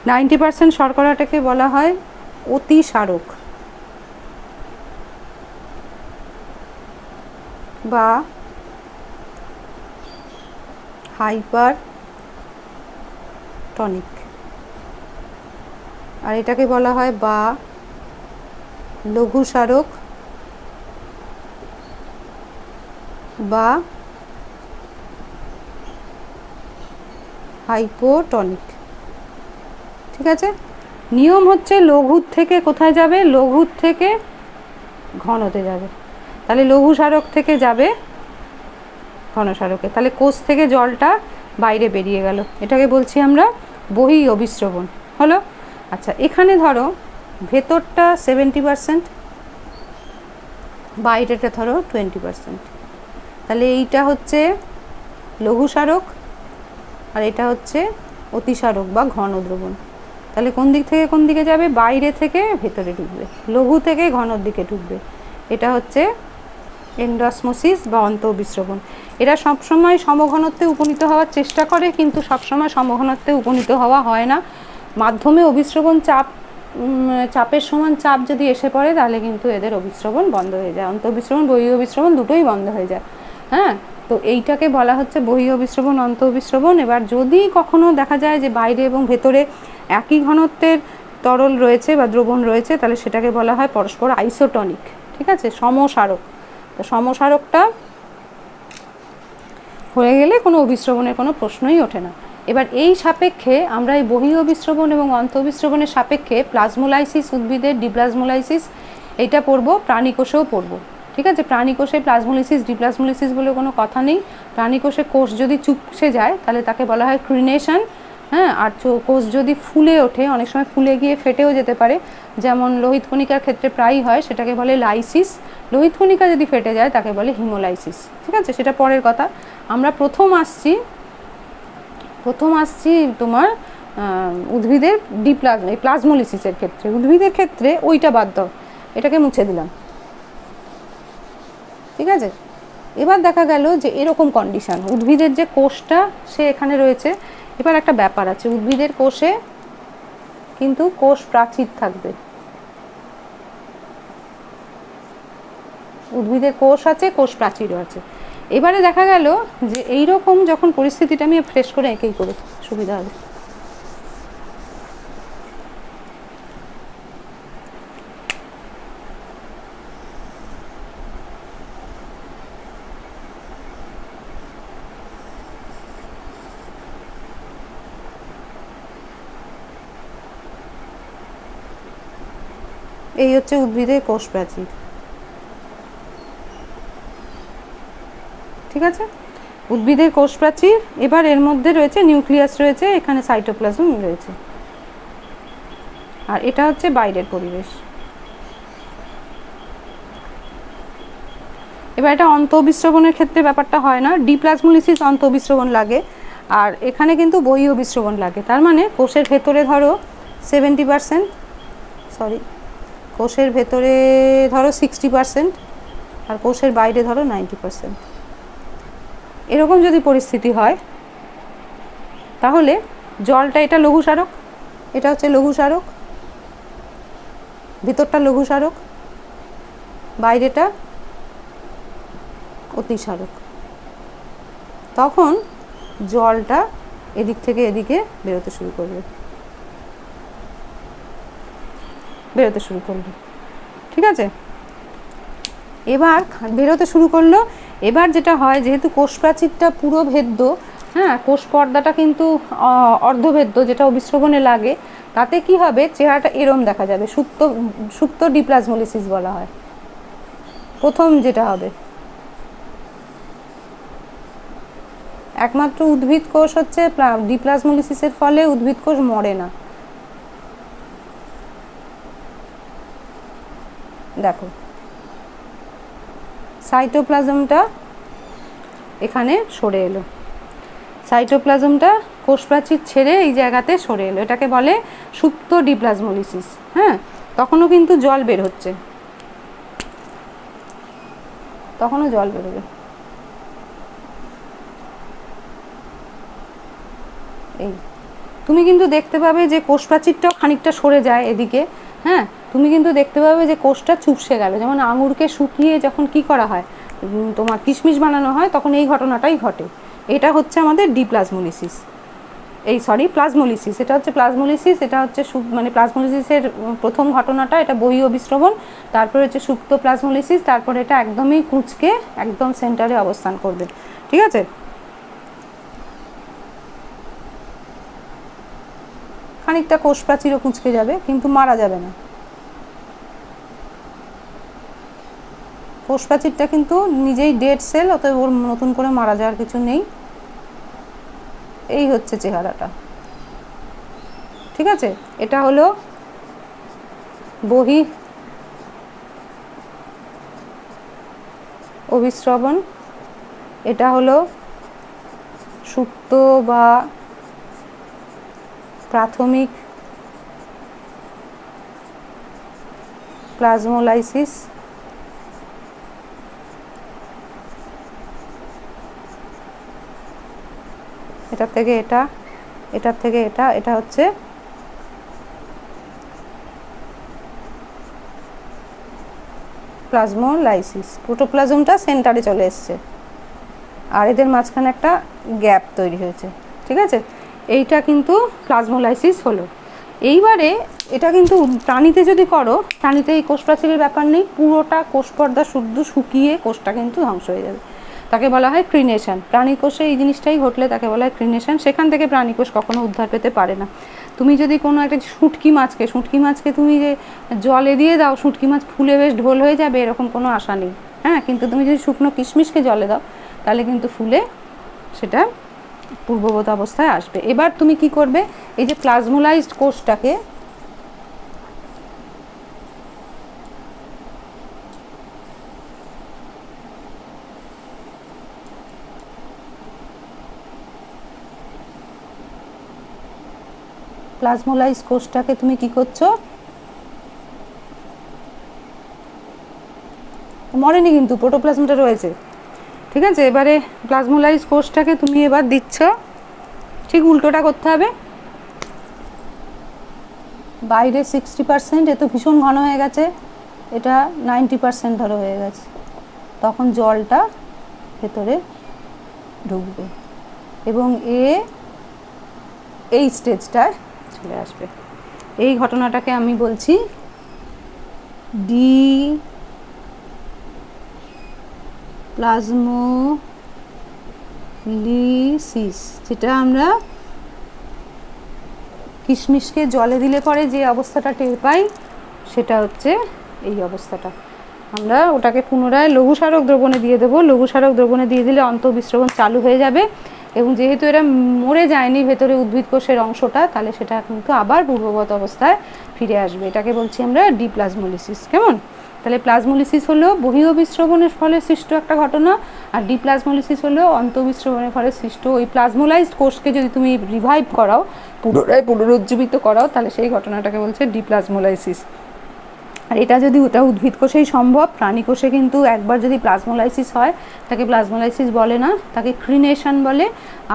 90% শর্করাটাকে বলা হয় অতিসারক বা হাইপার টনিক, আর এটাকে বলা হয় বা লঘুসারক বা হাইপোটনিক। ঠিক আছে, নিয়ম হচ্ছে লঘুর থেকে কোথায় যাবে, লঘুর থেকে ঘনতে যাবে। তাহলে লঘু স্মারক থেকে যাবে ঘন স্মারকে, তাহলে কোষ থেকে জলটা বাইরে বেরিয়ে গেল, এটাকে বলছি আমরা বহি অভিস্রবণ হলো। আচ্ছা, এখানে ধরো ভেতরটা 70%, বাইরেটা ধরো 20%, তাহলে এইটা হচ্ছে লঘু স্মারক আর এটা হচ্ছে অতিস্মারক বা ঘন দ্রবণ। তাহলে কোন দিক থেকে কোন দিকে যাবে, বাইরে থেকে ভেতরে ঢুকবে, লঘু থেকে ঘনর দিকে ঢুকবে। এটা হচ্ছে এন্ডোসমোসিস বা অন্তঃবিস্রবণ। এরা সবসময় সমঘনত্বে উপনীত হওয়ার চেষ্টা করে, কিন্তু সবসময় সমঘনত্বে উপনীত হওয়া হয় না। মাধ্যমে অভিস্রবণ চাপের সমান চাপ যদি এসে পড়ে তাহলে কিন্তু এদের অভিস্রবণ বন্ধ হয়ে যায়, অন্তঃবিস্রবণ বহি অভিস্রবণ দুটোই বন্ধ হয়ে যায়। হ্যাঁ, তো এইটাকে বলা হচ্ছে বহি অভিস্রবণ অন্তঃবিস্রবণ। এবার যদি কখনো দেখা যায় যে বাইরে এবং ভেতরে একই ঘনত্বের তরল রয়েছে বা দ্রবণ রয়েছে, তাহলে সেটাকে বলা হয় পরস্পর আইসোটনিক। ঠিক আছে, সমস্মারক। তো সমস্মারকটা হয়ে গেলে কোনো অভিস্রবণের কোনো প্রশ্নই ওঠে না। এবার এই সাপেক্ষে আমরা এই বহি অভিস্রবণ এবং অন্তঃবিস্রবণের সাপেক্ষে প্লাজমোলাইসিস, উদ্ভিদের ডিপ্লাজমোলাইসিস, এইটা পড়বো, প্রাণীকোষেও পড়বো। ঠিক আছে, প্রাণীকোষে প্লাজমোলাইসিস ডিপ্লাজমোলাইসিস বলে কোনো কথা নেই। প্রাণীকোষে কোষ যদি চুপসে যায় তাহলে তাকে বলা হয় ক্রিনেশন। হ্যাঁ, আর কোষ যদি ফুলে ওঠে, অনেক সময় ফুলে গিয়ে ফেটেও যেতে পারে, যেমন লোহিত কণিকার ক্ষেত্রে প্রায়ই হয়, সেটাকে বলে লাইসিস। লোহিত কণিকা যদি ফেটে যায় তাকে বলে হিমোলাইসিস। ঠিক আছে, সেটা পরের কথা। আমরা প্রথম আসছি তোমার উদ্ভিদের প্লাজমোলিসিসের ক্ষেত্রে। উদ্ভিদের ক্ষেত্রে ওইটা বাদ দাও, এটাকে মুছে দিলাম। ঠিক আছে, এবার দেখা গেল যে এরকম কন্ডিশন, উদ্ভিদের যে কোষটা সে এখানে রয়েছে। এবার একটা ব্যাপার আছে, উদ্ভিদের কোষে কিন্তু কোষ প্রাচীর থাকবে, উদ্ভিদের কোষ আছে, কোষ প্রাচীরও আছে। এবারে দেখা গেল যে এইরকম যখন পরিস্থিতিটা, আমি ফ্রেশ করে এঁকেই করে সুবিধা হবে। এই হচ্ছে উদ্ভিদের কোষ প্রাচীর। ঠিক আছে, উদ্ভিদের কোষ প্রাচীর। এবার এর মধ্যে রয়েছে নিউক্লিয়াস রয়েছে, এখানে সাইটোপ্লাজম রয়েছে, আর এটা হচ্ছে বাইরের পরিবেশ। এবার এটা অন্তঃবিস্রবণের ক্ষেত্রে ব্যাপারটা হয় না, ডিপ্লাজমোলিসিস অন্তঃবিস্রবণ লাগে, আর এখানে কিন্তু বহি অভিস্রবণ লাগে। তার মানে কোষের ভেতরে ধরো 70%, কোষের ভেতরে ধরো 60%, আর কোষের বাইরে ধরো 90%। এরকম যদি পরিস্থিতি হয় তাহলে জলটা, এটা লঘু স্মারক, এটা হচ্ছে লঘু স্মারক, ভিতরটা লঘু স্মারক, বাইরেটা অতিস্মারক। তখন জলটা এদিক থেকে এদিকে বেরোতে শুরু করবে। ঠিক আছে, এবার বেরোতে শুরু করলো। এবার যেটা হয়, যেহেতু কোষ প্রাচীরটা পুরো ভেদ্য, হ্যাঁ, কোষ পর্দাটা কিন্তু অর্ধভেদ্য, যেটা অভিস্রবণে লাগে, তাতে কি হবে, চেহারাটা এরম দেখা যাবে, সুপ্ত ডিপ্লাজমোলিসিস বলা হয়। প্রথম যেটা হবে, একমাত্র উদ্ভিদ কোষ হচ্ছে ডিপ্লাজমোলিসিসের ফলে উদ্ভিদ কোষ মরে না। দেখো, সাইটোপ্লাজমটা এখানে সরে এলো, সাইটোপ্লাজমটা কোষ প্রাচীর ছেড়ে এই জায়গাতে সরে এলো, এটাকে বলে সুপ্ত ডিপ্লাজমোলিসিস। হ্যাঁ, তখনও কিন্তু জল বের হচ্ছে, তখনও জল বেরোবে। এই তুমি কিন্তু দেখতে পাবে যে কোষ প্রাচীরটাও খানিকটা সরে যায় এদিকে। হ্যাঁ, তুমি কিন্তু দেখতে পাবে যে কোষটা চুপসে গেল। যেমন আঙুরকে শুকিয়ে যখন কি করা হয়, তোমার কিশমিশ বানানো হয়, তখন এই ঘটনাটাই ঘটে। এটা হচ্ছে আমাদের ডিপ্লাজমোলিসিস। এই সরি প্লাজমোলিসিস, এটা হচ্ছে প্লাজমোলিসিস, এটা হচ্ছে মানে প্লাজমোলিসিসের প্রথম ঘটনাটা এটা বহি অভিস্রবণ, তারপরে হচ্ছে সুপ্ত প্লাজমোলিসিস, তারপরে এটা একদমই কুঁচকে একদম সেন্টারে অবস্থান করবে। ঠিক আছে, খানিকটা কোষ প্রাচীরও কুঁচকে যাবে কিন্তু মারা যাবে না। কোষ প্রাচীরটা কিন্তু নিজেই ডেড সেল, অতএব ওর নতুন করে মারা যাওয়ার কিছু নেই। এই হচ্ছে চেহারাটা। ঠিক আছে, এটা হলো বহি অভিস্রবণ, এটা হলো সুপ্ত বা প্রাথমিক প্লাজমোলাইসিস। এটার থেকে এটা, এটার থেকে এটা, এটা হচ্ছে প্লাজমোলাইসিস। প্রোটোপ্লাজমটা সেন্টারে চলে এসছে আর এদের মাঝখানে একটা গ্যাপ তৈরি হয়েছে। ঠিক আছে, এইটা কিন্তু প্লাজমোলাইসিস হলো। এইবারে এটা কিন্তু প্রাণীতে যদি করো, প্রাণীতে এই কোষ প্রাচীরের ব্যাপার নেই, পুরোটা কোষ পর্দা শুদ্ধ শুকিয়ে কোষটা কিন্তু ধ্বংস হয়ে যাবে, তাকে বলা হয় ক্রিনেশন। প্রাণী কোষে এই জিনিসটাই ঘটলে তাকে বলা হয় ক্রিনেশন। সেখান থেকে প্রাণী কোষ কখনো উদ্ধার পেতে পারে না। তুমি যদি কোনো একটা শুঁটকি মাছকে তুমি যে জলে দিয়ে দাও, শুঁটকি মাছ ফুলে বেশ ঢোল হয়ে যাবে এরকম কোনো আশা নেই। হ্যাঁ, কিন্তু তুমি যদি শুকনো কিশমিশকে জলে দাও তাহলে কিন্তু ফুলে সেটা পূর্ববৎ অবস্থায় আসবে। এবার তুমি কি করবে, এই যে প্লাজমোলাইজড কোষটাকে তুমি কি করছো, মরেনি কিন্তু প্রোটোপ্লাজমটা রয়েছে। ঠিক আছে, এবারে প্লাজমোলাইজড কোষটাকে তুমি এবার দিচ্ছ, ঠিক উল্টোটা করতে হবে। বাইরে 60%, এ তো ভীষণ ঘন হয়ে গেছে, এটা 90% ধরো হয়ে গেছে, তখন জলটা ভেতরে ঢুকবে এবং এই স্টেজটায় চলে আসবে। এই ঘটনাটাকে আমি বলছি ডিপ্লাজমোলিসিস, যেটা আমরা কিশমিশকে জলে দিলে পরে যে অবস্থাটা টের পাই সেটা হচ্ছে এই অবস্থাটা। আমরা ওটাকে পুনরায় লঘু সারক দ্রবণে দিয়ে দেবো। লঘু সারক দ্রবণে দিয়ে দিলে অন্তঃবিস্রবণ চালু হয়ে যাবে এবং যেহেতু এরা মরে যায়নি ভেতরে উদ্ভিদ কোষের অংশটা, তাহলে সেটা কিন্তু আবার পূর্ববৎ অবস্থায় ফিরে আসবে। এটাকে বলছি আমরা ডিপ্লাজমোলিসিস। কেমন? তাহলে প্লাজমোলিসিস হলো বহিঃবিস্রবণের ফলে সৃষ্ট একটা ঘটনা, আর ডিপ্লাজমোলিসিস হলো অন্তঃবিস্রবণের ফলে সৃষ্ট। ওই প্লাজমোলাইজড কোষকে যদি তুমি রিভাইভ করাও, পুনরুজ্জীবিত করাও, তাহলে সেই ঘটনাটাকে বলছে ডিপ্লাজমোলাইসিস। আর এটা যদি ওটা উদ্ভিদ কোষেই সম্ভব, প্রাণী কোষে কিন্তু একবার যদি প্লাজমোলাইসিস হয় তাকে প্লাজমোলাইসিস বলে না, তাকে ক্রিনেশন বলে।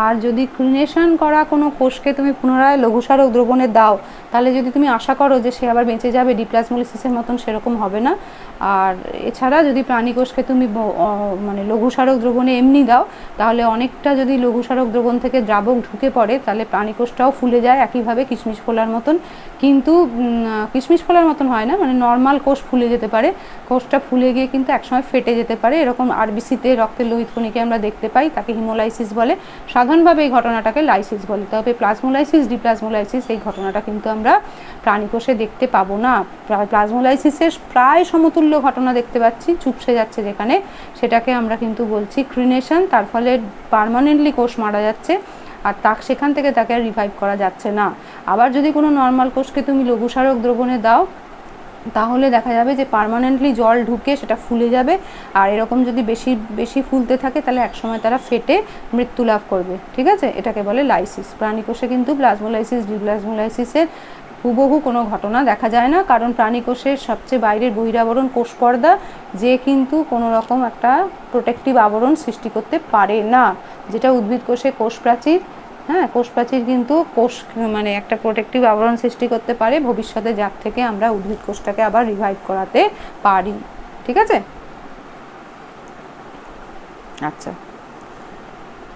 আর যদি ক্রিনেশন করা কোনো কোষকে তুমি পুনরায় লঘুসারক দ্রবণে দাও, তাহলে যদি তুমি আশা করো যে সে আবার বেঁচে যাবে, ডিপ্লাজমোলিসিসের মতন সেরকম হবে না। আর এছাড়া যদি প্রাণী কোষকে তুমি মানে লঘুসারক দ্রবণে এমনি দাও, তাহলে অনেকটা যদি লঘুসারক দ্রবণ থেকে দ্রাবক ঢুকে পড়ে তাহলে প্রাণী কোষটাও ফুলে যায় একইভাবে কিশমিশ ফোলার মতন। কিন্তু কিশমিশ ফোলার মতন হয় না, মানে নর্মাল কোষ ফুলে যেতে পারে, কোষটা ফুলে গিয়ে কিন্তু একসময় ফেটে যেতে পারে। এরকম আরবিসিতে রক্তের লোহিত কণিকে আমরা দেখতে পাই, তাকে হিমোলাইসিস বলে। সাধারণভাবে এই ঘটনাটাকে লাইসিস বলে। তবে প্লাজমোলাইসিস, ডিপ্লাজমোলাইসিস এই ঘটনাটা কিন্তু আমরা প্রাণী কোষে দেখতে পাবো না। প্লাজমোলাইসিসের প্রায় সমতুল্য ঘটনা দেখতে পাচ্ছি, চুপসে যাচ্ছে যেখানে, সেটাকে আমরা কিন্তু বলছি ক্রিনেশন। তার ফলে পার্মানেন্টলি কোষ মারা যাচ্ছে আর সেখান থেকে তাকে রিভাইভ করা যাচ্ছে না। আবার যদি কোনো নর্মাল কোষকে তুমি লঘুসারক দ্রবণে দাও, তাহলে দেখা যাবে যে পার্মানেন্টলি জল ঢুকে সেটা ফুলে যাবে। আর এরকম যদি বেশি বেশি ফুলতে থাকে তাহলে একসময় তারা ফেটে মৃত্যু লাভ করবে। ঠিক আছে, এটাকে বলে লাইসিস। প্রাণী কোষে কিন্তু প্লাজমোলাইসিস, ডিপ্লাজমোলাইসিসের হুবহু কোনো ঘটনা দেখা যায় না, কারণ প্রাণী কোষের সবচেয়ে বাইরের বহিরাবরণ কোষ পর্দা, যে কিন্তু কোনো রকম একটা প্রোটেক্টিভ আবরণ সৃষ্টি করতে পারে না, যেটা উদ্ভিদ কোষে কোষ প্রাচীর। হ্যাঁ, কোষ প্রাচীর কিন্তু কোষ মানে একটা প্রোটেক্টিভ আবরণ সৃষ্টি করতে পারে ভবিষ্যতে, যার থেকে আমরা উদ্ভিদ কোষটাকে আবার রিভাইভ করাতে পারি। ঠিক আছে, আচ্ছা।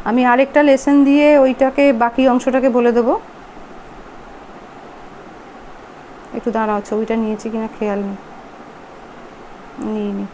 আমি আরেকটা লেসন দিয়ে ওইটাকে বাকি অংশটাকে বলে দেবো। একটু দাঁড়াও, ছবিটা নিয়েছি কিনা খেয়াল নেই, নিইনি।